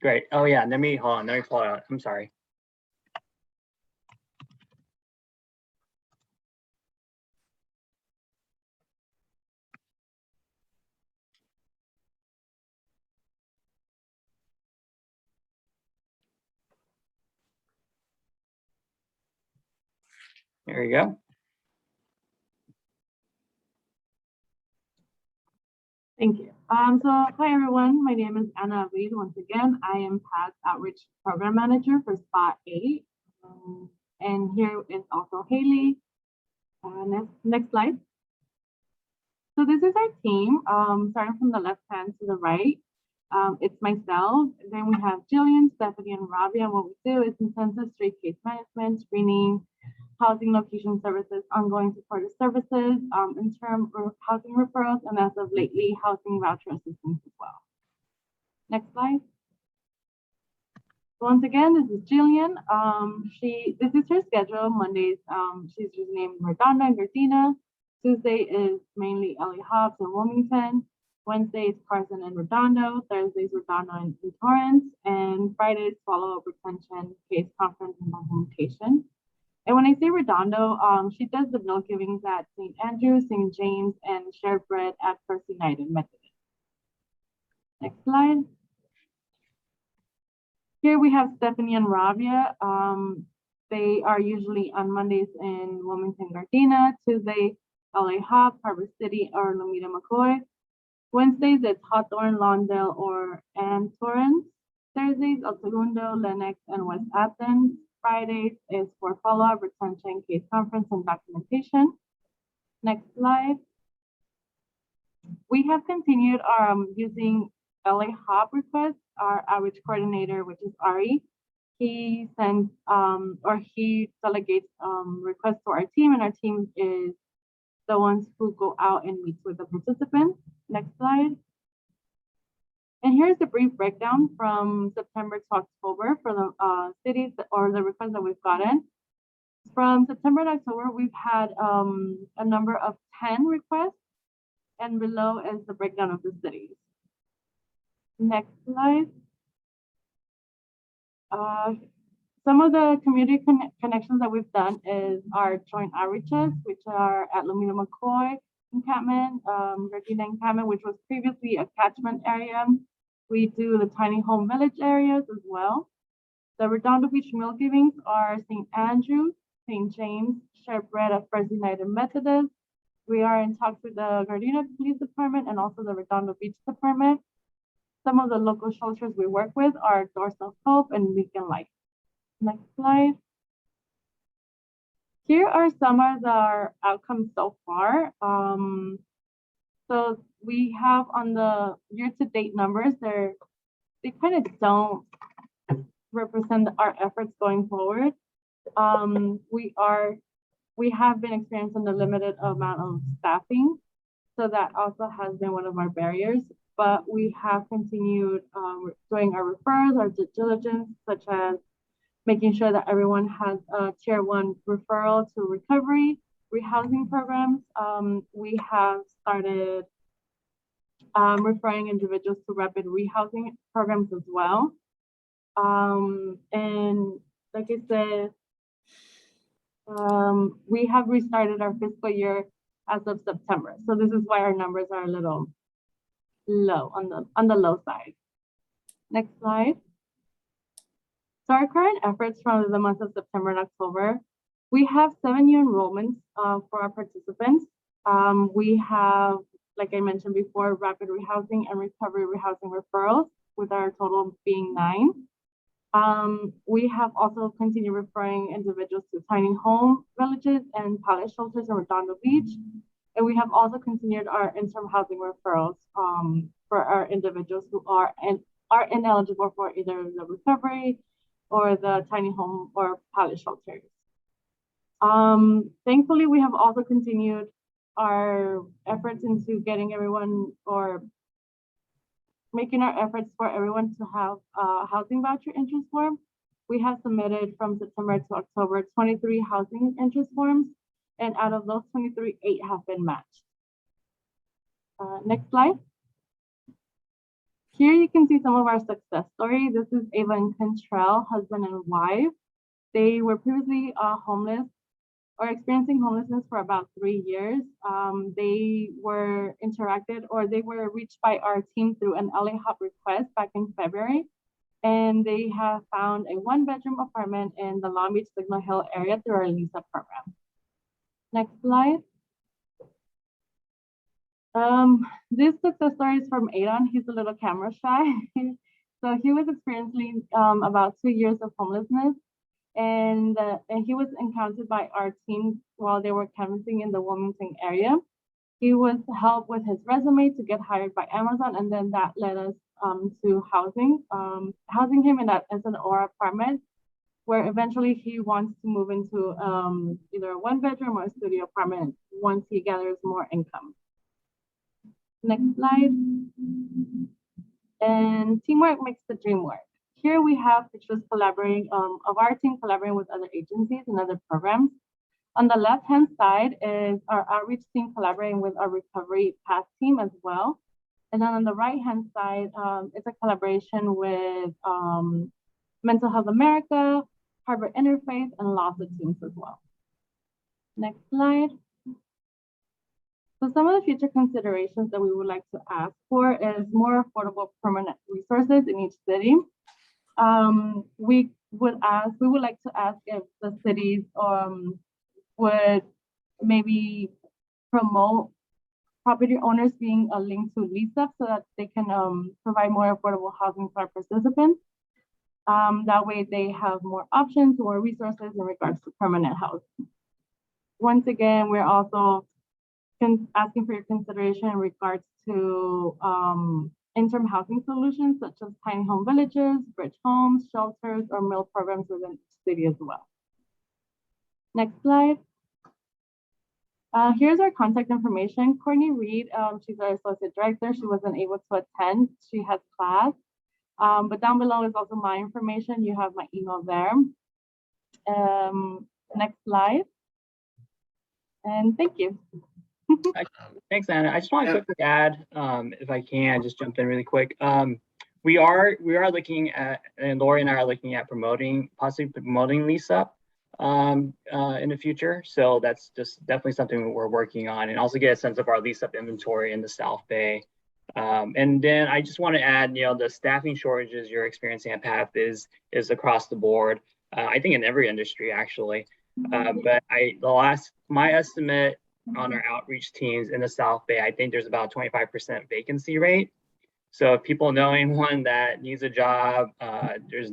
great. Oh yeah, let me, hold on, let me pull it out. I'm sorry. There you go. Thank you. So hi everyone, my name is Anna Reed. Once again, I am PATS Outreach Program Manager for SPA 8. And here is also Haley. Next slide. So this is our team, starting from the left hand to the right. It's myself, then we have Jillian, Stephanie, and Robbie. And what we do is intensive street case management, screening, housing location services, ongoing supportive services, interim housing referrals, and as of lately, housing voucher assistance as well. Next slide. Once again, this is Jillian. This is her schedule. Mondays, she's just named Redondo and Gardena. Tuesday is mainly Ellie Hobbs and Wilmington. Wednesday is Carson and Redondo. Thursdays, Redondo and Torrance. And Fridays, follow-up retention, case conference, and documentation. And when I say Redondo, she does the meal givings at St. Andrews, St. James, and shared bread at First United Methodist. Next slide. Here we have Stephanie and Rabia. They are usually on Mondays in Wilmington, Gardena. Tuesday, LA Hop, Harbor City, or Lomita McCoy. Wednesdays, it's Hawthorne, Lawndale, and Torrance. Thursdays, El Segundo, Lenox, and West Athens. Fridays is for follow-up, retention, case conference, and documentation. Next slide. We have continued using LA Hop requests. Our outreach coordinator, which is Ari, he sends he delegates requests to our team, and our team is the ones who go out and meet with the participants. Next slide. And here's the brief breakdown from September to October for the cities or the requests that we've gotten. From September to October, we've had a number of 10 requests, and below is the breakdown of the cities. Next slide. Some of the community connections that we've done is our joint outreaches, which are at Lomita McCoy encampment, Gardena encampment, which was previously a catchment area. We do the tiny home village areas as well. The Redondo Beach meal givings are St. Andrews, St. James, shared bread at First United Methodist. We are in talks with the Gardena Police Department and also the Redondo Beach Department. Some of the local shelters we work with are Doors of Hope and Beacon Light. Next slide. Here are some of our outcomes so far. So we have on the year-to-date numbers, they kind of don't represent our efforts going forward. We have been experiencing a limited amount of staffing, so that also has been one of our barriers. But we have continued doing our referrals, our due diligence, such as making sure that everyone has a tier 1 referral to recovery, rehousing programs. We have started referring individuals to rapid rehousing programs as well. And like I said, we have restarted our fiscal year as of September. So this is why our numbers are a little low, on the low side. Next slide. So our current efforts from the months of September and October, we have 7 new enrollments for our participants. We have, like I mentioned before, rapid rehousing and recovery rehousing referrals, with our total being 9. We have also continued referring individuals to tiny home villages and pallet shelters in Redondo Beach. And we have also continued our interim housing referrals for our individuals who are ineligible for either the recovery or the tiny home or pallet shelters. Thankfully, we have also continued our efforts into getting everyone or making our efforts for everyone to have a housing voucher interest form. We have submitted from September to October 23 housing interest forms, and out of those 23, 8 have been matched. Next slide. Here you can see some of our success stories. This is Ava and Cantrell, husband and wife. They were previously homeless or experiencing homelessness for about 3 years. They were reached by our team through an LA Hop request back in February. And they have found a 1-bedroom apartment in the Long Beach Signal Hill area through our LISA program. Next slide. This success story is from Adon. He's a little camera shy. So he was experiencing about 2 years of homelessness, and he was encountered by our team while they were canvassing in the Wilmington area. He was helped with his resume to get hired by Amazon, and then that led us to housing him in as an Aura apartment, where eventually he wants to move into either a 1-bedroom or a studio apartment once he gathers more income. Next slide. And teamwork makes the dream work. Here we have pictures collaborating of our team collaborating with other agencies and other programs. On the left-hand side is our outreach team collaborating with our recovery path team as well. And then on the right-hand side, it's a collaboration with Mental Health America, Harbor Interfaith, and LASA teams as well. Next slide. So some of the future considerations that we would like to ask for is more affordable permanent resources in each city. We would like to ask if the cities would maybe promote property owners being linked to LISA so that they can provide more affordable housing for our participants. That way they have more options or resources in regards to permanent housing. Once again, we're also asking for your consideration in regards to interim housing solutions such as tiny home villages, bridge homes, shelters, or meal programs within each city as well. Next slide. Here's our contact information. Courtney Reed, she's our associate director. She wasn't able to attend. She has class. But down below is also my information. You have my email there. Next slide. And thank you. Thanks, Anna. I just want to quickly add, if I can, just jump in really quick. We are looking at, and Lori and I are looking at possibly promoting LISA in the future. So that's just definitely something we're working on, and also get a sense of our LISA inventory in the South Bay. And then I just want to add, the staffing shortages you're experiencing at PATH is across the board. I think in every industry actually. But my estimate on our outreach teams in the South Bay, I think there's about 25% vacancy rate. So if people know anyone that needs a job, there's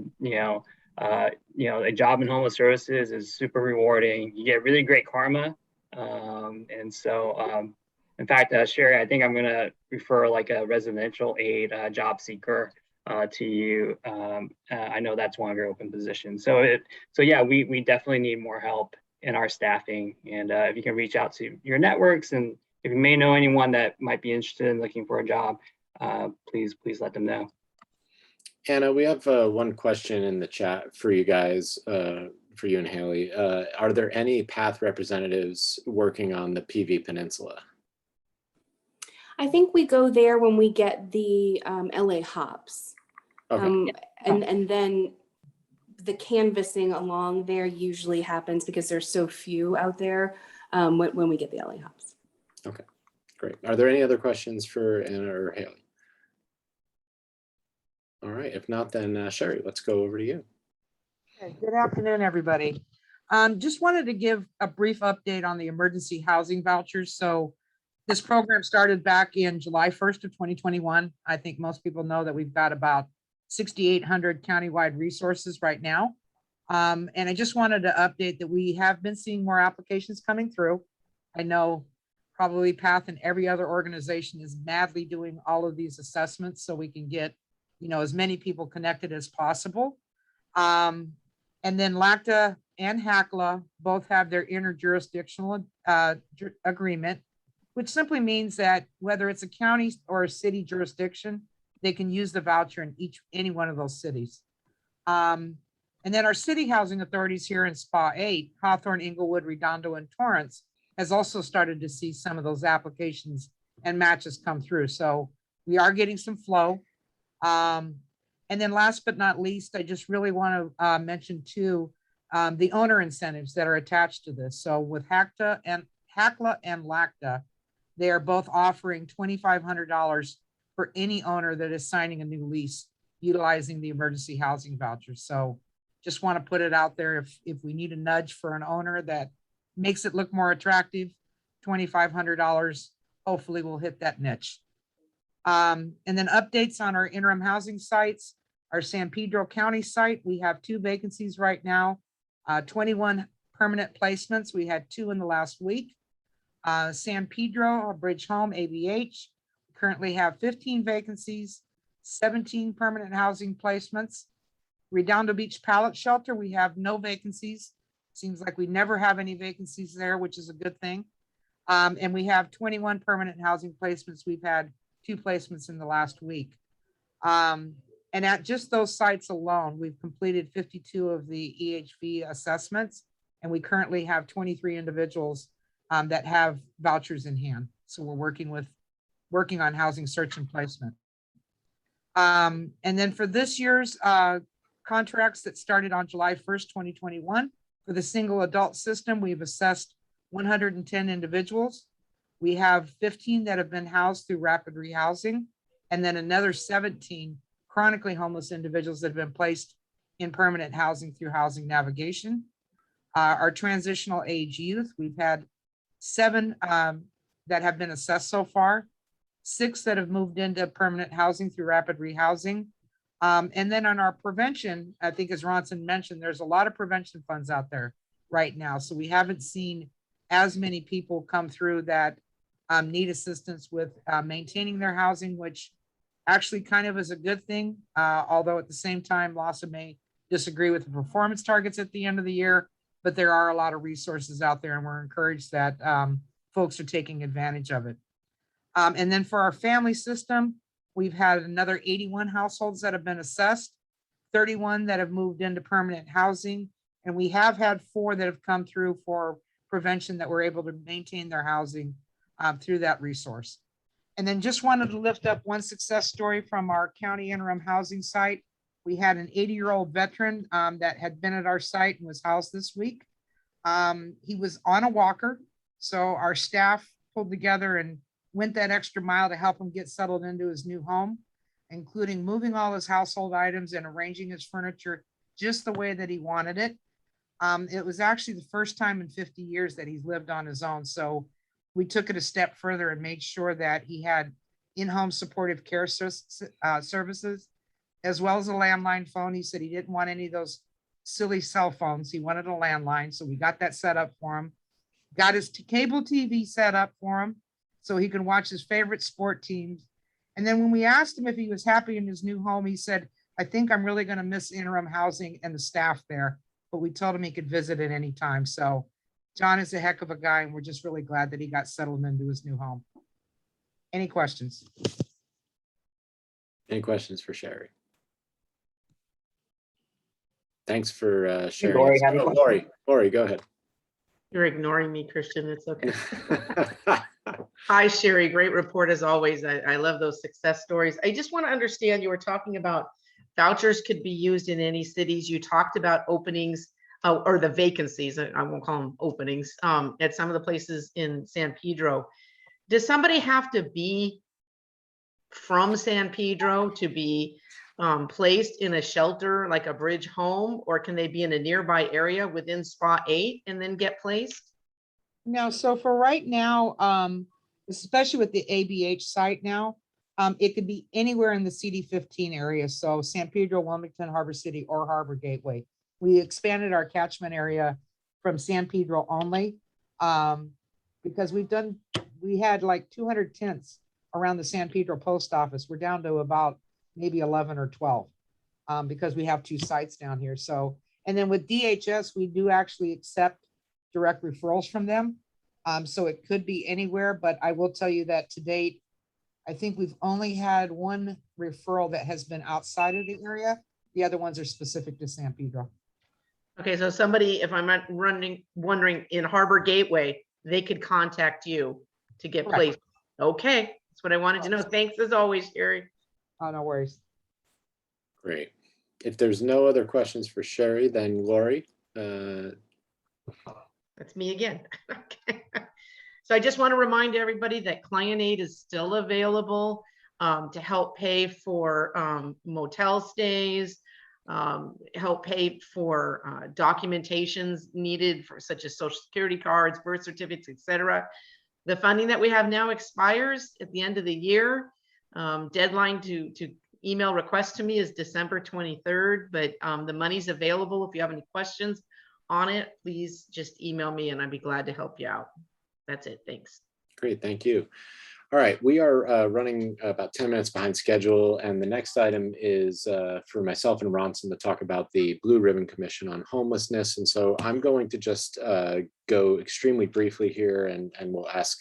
a job in homeless services is super rewarding. You get really great karma, and so in fact, Sherry, I think I'm going to refer like a residential aid job seeker to you. I know that's one of your open positions. So yeah, we definitely need more help in our staffing. And if you can reach out to your networks, and if you may know anyone that might be interested in looking for a job, please let them know. Anna, we have one question in the chat for you guys, for you and Haley. Are there any PATH representatives working on the PV Peninsula? I think we go there when we get the LA hops. Okay. And then the canvassing along there usually happens because there's so few out there when we get the LA hops. Okay, great. Are there any other questions for Anna or Haley? All right, if not, then Sherry, let's go over to you. Okay, good afternoon, everybody. Just wanted to give a brief update on the emergency housing vouchers. So this program started back in July 1st of 2021. I think most people know that we've got about 6,800 countywide resources right now. And I just wanted to update that we have been seeing more applications coming through. I know probably Path and every other organization is madly doing all of these assessments so we can get, as many people connected as possible. And then LACTA and HACLA both have their interjurisdictional agreement, which simply means that whether it's a county or a city jurisdiction, they can use the voucher in any one of those cities. And then our city housing authorities here in SPA 8, Hawthorne, Inglewood, Redondo, and Torrance, has also started to see some of those applications and matches come through. So we are getting some flow. And then last but not least, I just really want to mention too, the owner incentives that are attached to this. So with HACLA and LACTA, they are both offering $2,500 for any owner that is signing a new lease utilizing the emergency housing voucher. So just want to put it out there. If we need a nudge for an owner that makes it look more attractive, $2,500, hopefully we'll hit that niche. And then updates on our interim housing sites. Our San Pedro County site, we have 2 vacancies right now, 21 permanent placements. We had 2 in the last week. San Pedro, Bridge Home, ABH, currently have 15 vacancies, 17 permanent housing placements. Redondo Beach Pallet Shelter, we have no vacancies. Seems like we never have any vacancies there, which is a good thing. And we have 21 permanent housing placements. We've had 2 placements in the last week. And at just those sites alone, we've completed 52 of the EHV assessments, and we currently have 23 individuals that have vouchers in hand. So we're working on housing search and placement. And then for this year's contracts that started on July 1st, 2021, for the single adult system, we've assessed 110 individuals. We have 15 that have been housed through rapid rehousing, and then another 17 chronically homeless individuals that have been placed in permanent housing through housing navigation. Our transitional age youth, we've had 7 that have been assessed so far, 6 that have moved into permanent housing through rapid rehousing. And then on our prevention, I think as Ronson mentioned, there's a lot of prevention funds out there right now. So we haven't seen as many people come through that need assistance with maintaining their housing, which actually kind of is a good thing. Although at the same time, LAHSA may disagree with the performance targets at the end of the year, but there are a lot of resources out there and we're encouraged that folks are taking advantage of it. And then for our family system, we've had another 81 households that have been assessed, 31 that have moved into permanent housing, and we have had 4 that have come through for prevention that were able to maintain their housing through that resource. And then just wanted to lift up one success story from our county interim housing site. We had an 80-year-old veteran that had been at our site and was housed this week. He was on a walker, so our staff pulled together and went that extra mile to help him get settled into his new home, including moving all his household items and arranging his furniture just the way that he wanted it. It was actually the first time in 50 years that he's lived on his own. So we took it a step further and made sure that he had in-home supportive care services, as well as a landline phone. He said he didn't want any of those silly cell phones. He wanted a landline. So we got that set up for him, got his cable TV set up for him so he could watch his favorite sport teams. And then when we asked him if he was happy in his new home, he said, I think I'm really going to miss interim housing and the staff there, but we told him he could visit at any time. So John is a heck of a guy, and we're just really glad that he got settled into his new home. Any questions? Any questions for Sherry? Thanks for sharing. Lori, go ahead. You're ignoring me, Christian. It's okay. Hi, Sherry. Great report as always. I love those success stories. I just want to understand, you were talking about vouchers could be used in any cities. You talked about openings or the vacancies. I won't call them openings at some of the places in San Pedro. Does somebody have to be from San Pedro to be placed in a shelter like a Bridge Home, or can they be in a nearby area within SPA 8 and then get placed? No, so for right now, especially with the ABH site now, it could be anywhere in the CD15 area. So San Pedro, Wilmington, Harbor City, or Harbor Gateway. We expanded our catchment area from San Pedro only because we've done we had like 200 tents around the San Pedro post office. We're down to about maybe 11 or 12 because we have 2 sites down here. So, and then with DHS, we do actually accept direct referrals from them. So it could be anywhere, but I will tell you that to date, I think we've only had 1 referral that has been outside of the area. The other ones are specific to San Pedro. Okay, so somebody, if I'm not wondering in Harbor Gateway, they could contact you to get Correct. placed. Okay, that's what I wanted to know. Thanks as always, Sherry. Oh, no worries. Great. If there's no other questions for Sherry, then Lori. That's me again. Okay. So I just want to remind everybody that Client Aid is still available to help pay for motel stays, help pay for documentations needed for such as social security cards, birth certificates, etc. The funding that we have now expires at the end of the year. Deadline to email requests to me is December 23rd, but the money's available. If you have any questions on it, please just email me and I'd be glad to help you out. That's it. Thanks. Great, thank you. All right, we are running about 10 minutes behind schedule, and the next item is for myself and Ronson to talk about the Blue Ribbon Commission on Homelessness. And so I'm going to just go extremely briefly here, and we'll ask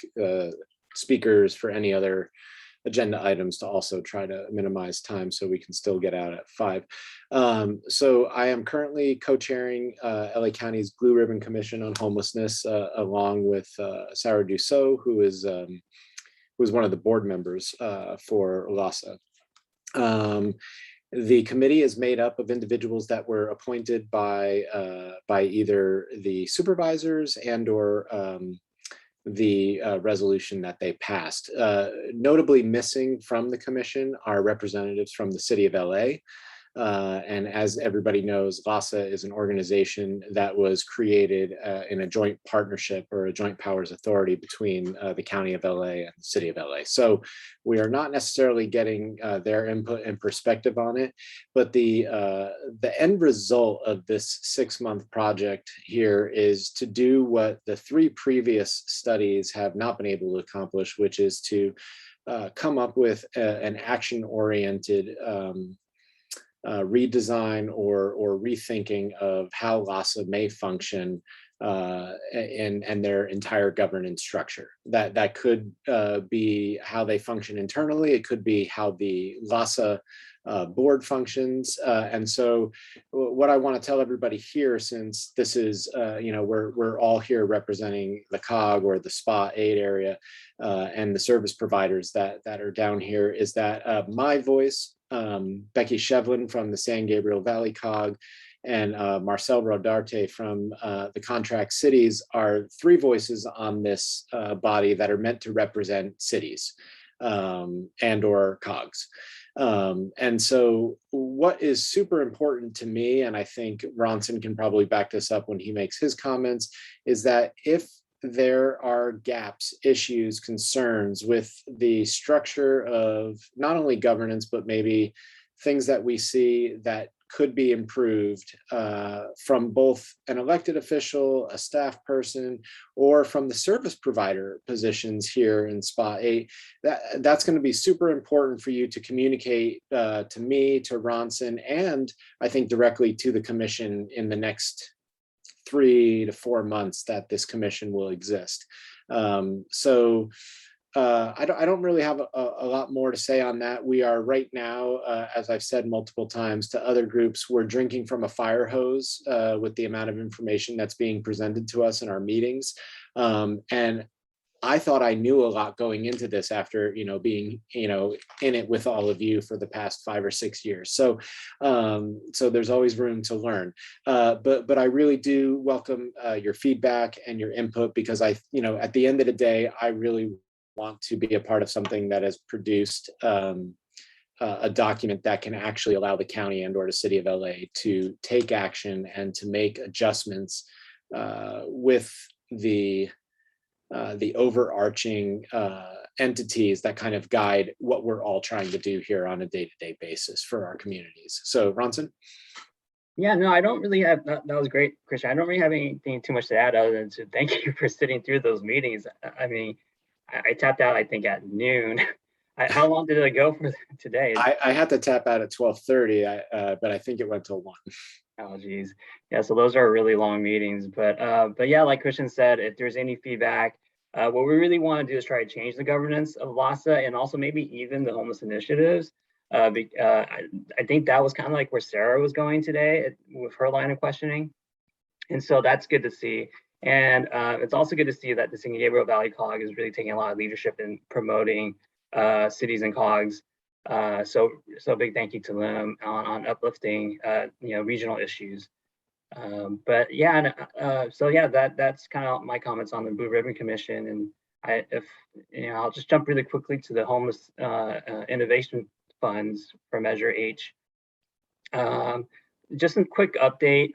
speakers for any other agenda items to also try to minimize time so we can still get out at 5. So I am currently co-chairing LA County's Blue Ribbon Commission on Homelessness along with Sarah Dussault, who is one of the board members for LASA. The committee is made up of individuals that were appointed by either the supervisors and or the resolution that they passed. Notably missing from the commission are representatives from the city of LA. And as everybody knows, LASA is an organization that was created in a joint partnership or a joint powers authority between the county of LA and the city of LA. So we are not necessarily getting their input and perspective on it, but the end result of this 6-month project here is to do what the 3 previous studies have not been able to accomplish, which is to come up with an action-oriented redesign or rethinking of how LASA may function and their entire governance structure. That could be how they function internally. It could be how the LASA board functions. And so what I want to tell everybody here, since this is, we're all here representing the COG or the SPA 8 area and the service providers that are down here, is that my voice, Becky Shevlin from the San Gabriel Valley COG, and Marcel Rodarte from the contract cities are 3 voices on this body that are meant to represent cities and or COGs. And so what is super important to me, and I think Ronson can probably back this up when he makes his comments, is that if there are gaps, issues, concerns with the structure of not only governance, but maybe things that we see that could be improved from both an elected official, a staff person, or from the service provider positions here in SPA 8, that's going to be super important for you to communicate to me, to Ronson, and I think directly to the commission in the next 3 to 4 months that this commission will exist. I don't really have a lot more to say on that. We are right now, as I've said multiple times to other groups, we're drinking from a fire hose with the amount of information that's being presented to us in our meetings. And I thought I knew a lot going into this after, being, in it with all of you for the past 5 or 6 years. So there's always room to learn. But I really do welcome your feedback and your input, because at the end of the day, I really want to be a part of something that has produced a document that can actually allow the county and or the city of LA to take action and to make adjustments with the overarching entities that kind of guide what we're all trying to do here on a day-to-day basis for our communities. So Ronson? Yeah, no, I don't really have, that was great, Christian. I don't really have anything too much to add other than to thank you for sitting through those meetings. I mean, I tapped out, I think, at noon. How long did it go for today? I had to tap out at 12:30, but I think it went till 1. Oh, geez. Yeah, so those are really long meetings. But yeah, like Christian said, if there's any feedback, what we really want to do is try to change the governance of LASA and also maybe even the homeless initiatives. I think that was kind of like where Sarah was going today with her line of questioning. And so that's good to see. And it's also good to see that the San Gabriel Valley COG is really taking a lot of leadership in promoting cities and COGs. So big thank you to them on uplifting regional issues. But yeah, so yeah, that's kind of my comments on the Blue Ribbon Commission. And I'll just jump really quickly to the homeless innovation funds for Measure H. Just a quick update.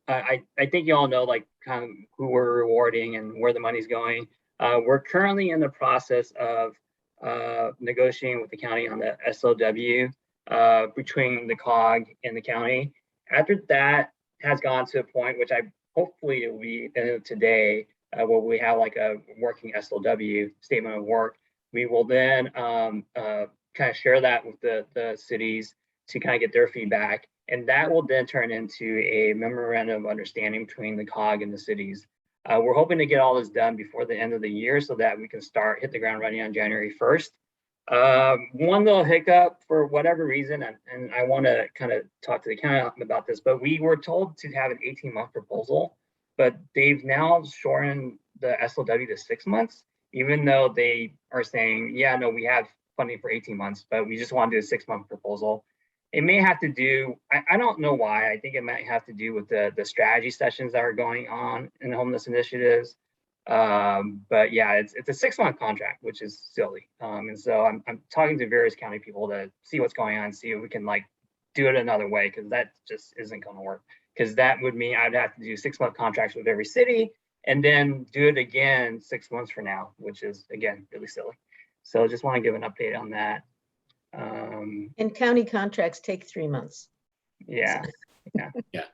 I think you all know like kind of who we're rewarding and where the money's going. We're currently in the process of negotiating with the county on the SOW between the COG and the county. After that has gone to a point, which I hopefully it will be today, where we have like a working SOW, statement of work, we will then kind of share that with the cities to kind of get their feedback. And that will then turn into a memorandum of understanding between the COG and the cities. We're hoping to get all this done before the end of the year so that we can hit the ground running on January 1st. One little hiccup for whatever reason, and I want to kind of talk to the county about this, but we were told to have an 18-month proposal, but they've now shortened the SOW to 6 months, even though they are saying, yeah, no, we have funding for 18 months, but we just want to do a 6-month proposal. It may have to do, I don't know why, I think it might have to do with the strategy sessions that are going on in the homeless initiatives. But yeah, it's a 6-month contract, which is silly. And so I'm talking to various county people to see what's going on, see if we can like do it another way, because that just isn't going to work. Because that would mean I'd have to do 6-month contracts with every city and then do it again 6 months from now, which is again really silly. So just want to give an update on that. And county contracts take 3 months. Yeah. Yeah.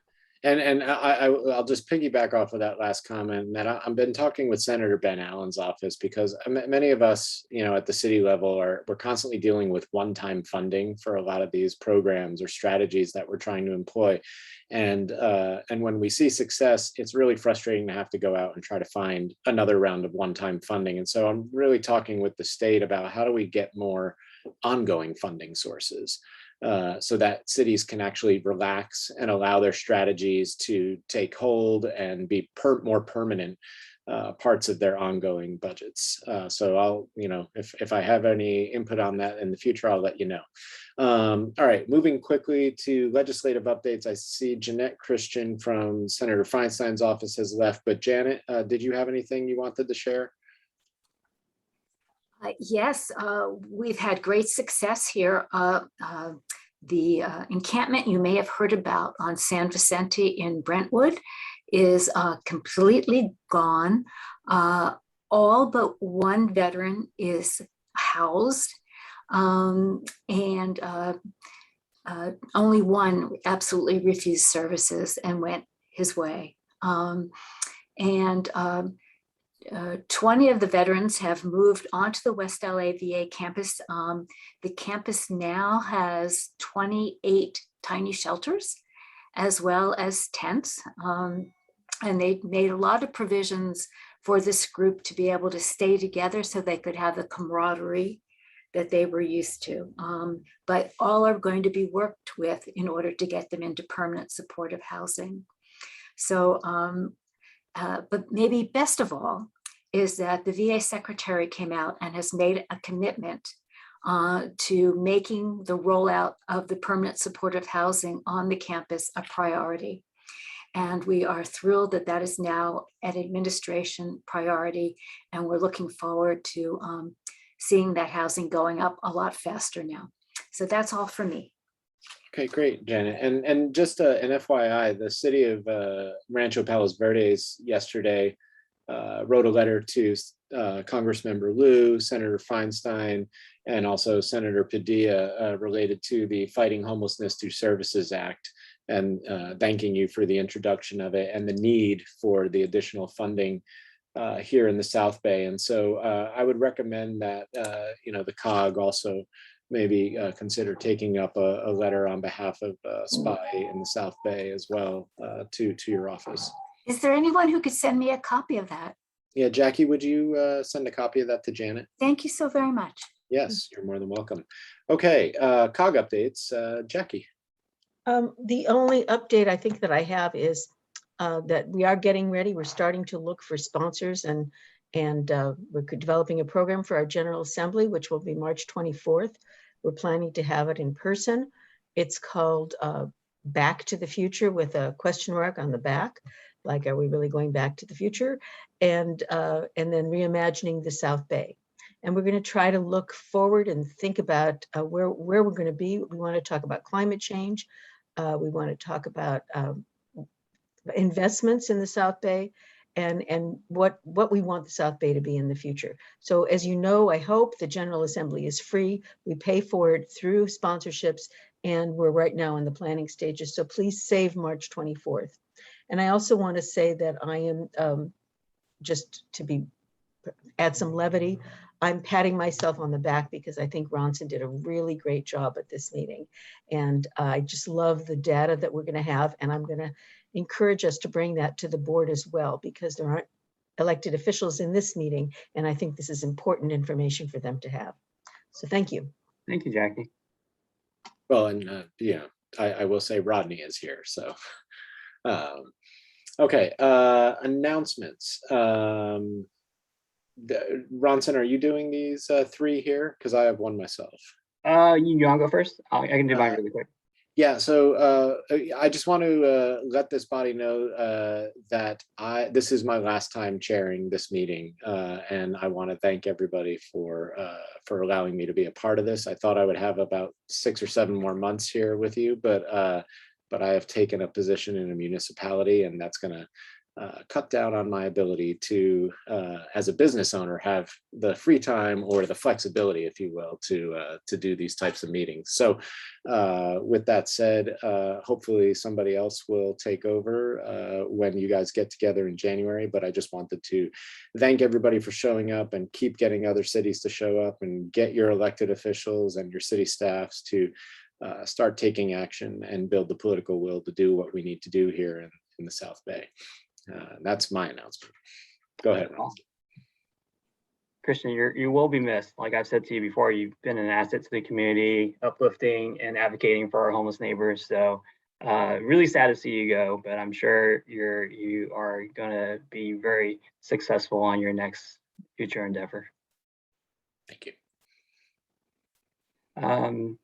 And I'll just piggyback off of that last comment that I've been talking with Senator Ben Allen's office, because many of us, at the city level we're constantly dealing with one-time funding for a lot of these programs or strategies that we're trying to employ. And when we see success, it's really frustrating to have to go out and try to find another round of one-time funding. And so I'm really talking with the state about how do we get more ongoing funding sources, so that cities can actually relax and allow their strategies to take hold and be more permanent parts of their ongoing budgets. So I'll, if I have any input on that in the future, I'll let you know. All right, moving quickly to legislative updates. I see Jeanette Christian from Senator Feinstein's office has left, but Janet, did you have anything you wanted to share? Yes, we've had great success here. The encampment you may have heard about on San Vicente in Brentwood is completely gone. All but one veteran is housed, and only one absolutely refused services and went his way. 20 of the veterans have moved onto the West LA VA campus. The campus now has 28 tiny shelters, as well as tents. And they made a lot of provisions for this group to be able to stay together so they could have the camaraderie that they were used to. But all are going to be worked with in order to get them into permanent supportive housing. So, but maybe best of all is that the VA secretary came out and has made a commitment to making the rollout of the permanent supportive housing on the campus a priority. And we are thrilled that that is now an administration priority. And we're looking forward to seeing that housing going up a lot faster now. So that's all for me. Okay, great, Janet. And just an FYI, the city of Rancho Palos Verdes yesterday wrote a letter to Congressmember Liu, Senator Feinstein, and also Senator Padilla related to the Fighting Homelessness Through Services Act, and thanking you for the introduction of it and the need for the additional funding here in the South Bay. And so I would recommend that, the COG also maybe consider taking up a letter on behalf of SPY in the South Bay as well to your office. Is there anyone who could send me a copy of that? Yeah, Jackie, would you send a copy of that to Janet? Thank you so very much. Yes, you're more than welcome. Okay, COG updates, Jackie. The only update I think that I have is that we are getting ready. We're starting to look for sponsors, and we're developing a program for our General Assembly, which will be March 24th. We're planning to have it in person. It's called Back to the Future with a question mark on the back. Like, are we really going back to the future? And then reimagining the South Bay. And we're going to try to look forward and think about where we're going to be. We want to talk about climate change. We want to talk about investments in the South Bay and what we want the South Bay to be in the future. So as you know, I hope the General Assembly is free. We pay for it through sponsorships, and we're right now in the planning stages. So please save March 24th. And I also want to say that I am, just to add some levity, I'm patting myself on the back because I think Ronson did a really great job at this meeting. And I just love the data that we're going to have. And I'm going to encourage us to bring that to the board as well, because there aren't elected officials in this meeting. And I think this is important information for them to have. So thank you. Thank you, Jackie. Well, and I will say Rodney is here. So, okay, announcements. Ronson, are you doing these three here? Because I have one myself. You want to go first? I can do mine really quick. Yeah, so I just want to let this body know that this is my last time chairing this meeting, and I want to thank everybody for allowing me to be a part of this. I thought I would have about 6 or 7 more months here with you, but I have taken a position in a municipality, and that's going to cut down on my ability to, as a business owner, have the free time or the flexibility, if you will, to do these types of meetings. So with that said, hopefully somebody else will take over when you guys get together in January. But I just wanted to thank everybody for showing up and keep getting other cities to show up and get your elected officials and your city staffs to start taking action and build the political will to do what we need to do here in the South Bay. That's my announcement. Go ahead, Ron. Christian, you will be missed. Like I've said to you before, you've been an asset to the community, uplifting and advocating for our homeless neighbors. So really sad to see you go, but I'm sure you are going to be very successful on your next future endeavor. Thank you.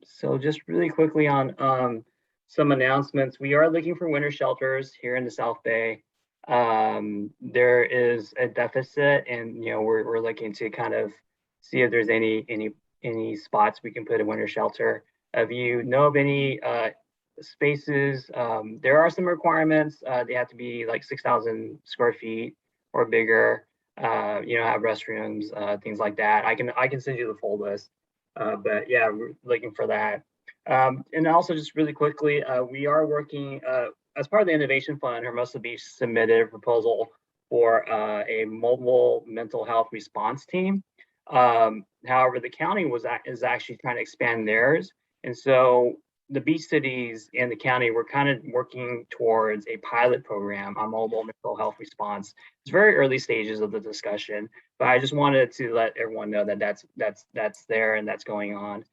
So just really quickly on some announcements. We are looking for winter shelters here in the South Bay. There is a deficit, and we're looking to kind of see if there's any spots we can put a winter shelter. If you know of any spaces, there are some requirements. They have to be like 6,000 square feet or bigger. Have restrooms, things like that. I can send you the full list. But yeah, we're looking for that. And also just really quickly, we are working as part of the Innovation Fund. Hermosa Beach submitted a proposal for a mobile mental health response team. However, the county is actually trying to expand theirs. And so the beach cities and the county were kind of working towards a pilot program on mobile mental health response. It's very early stages of the discussion, but I just wanted to let everyone know that that's there and that's going on.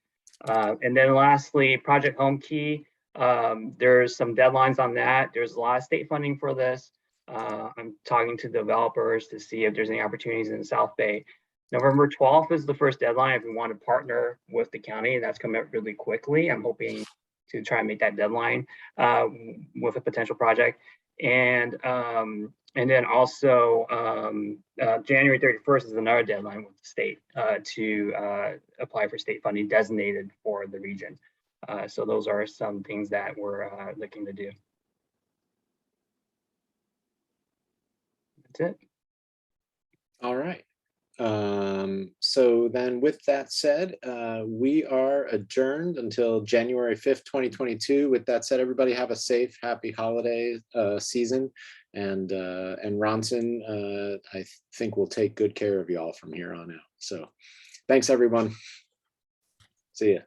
And then lastly, Project Home Key. There's some deadlines on that. There's a lot of state funding for this. I'm talking to developers to see if there's any opportunities in the South Bay. November 12th is the first deadline if we want to partner with the county, and that's coming up really quickly. I'm hoping to try and make that deadline with a potential project. And then also January 31st is another deadline with the state to apply for state funding designated for the region. So those are some things that we're looking to do. That's it. All right. So then with that said, we are adjourned until January 5th, 2022. With that said, everybody have a safe, happy holiday season. and Ronson, I think will take good care of y'all from here on out. So thanks, everyone. See ya.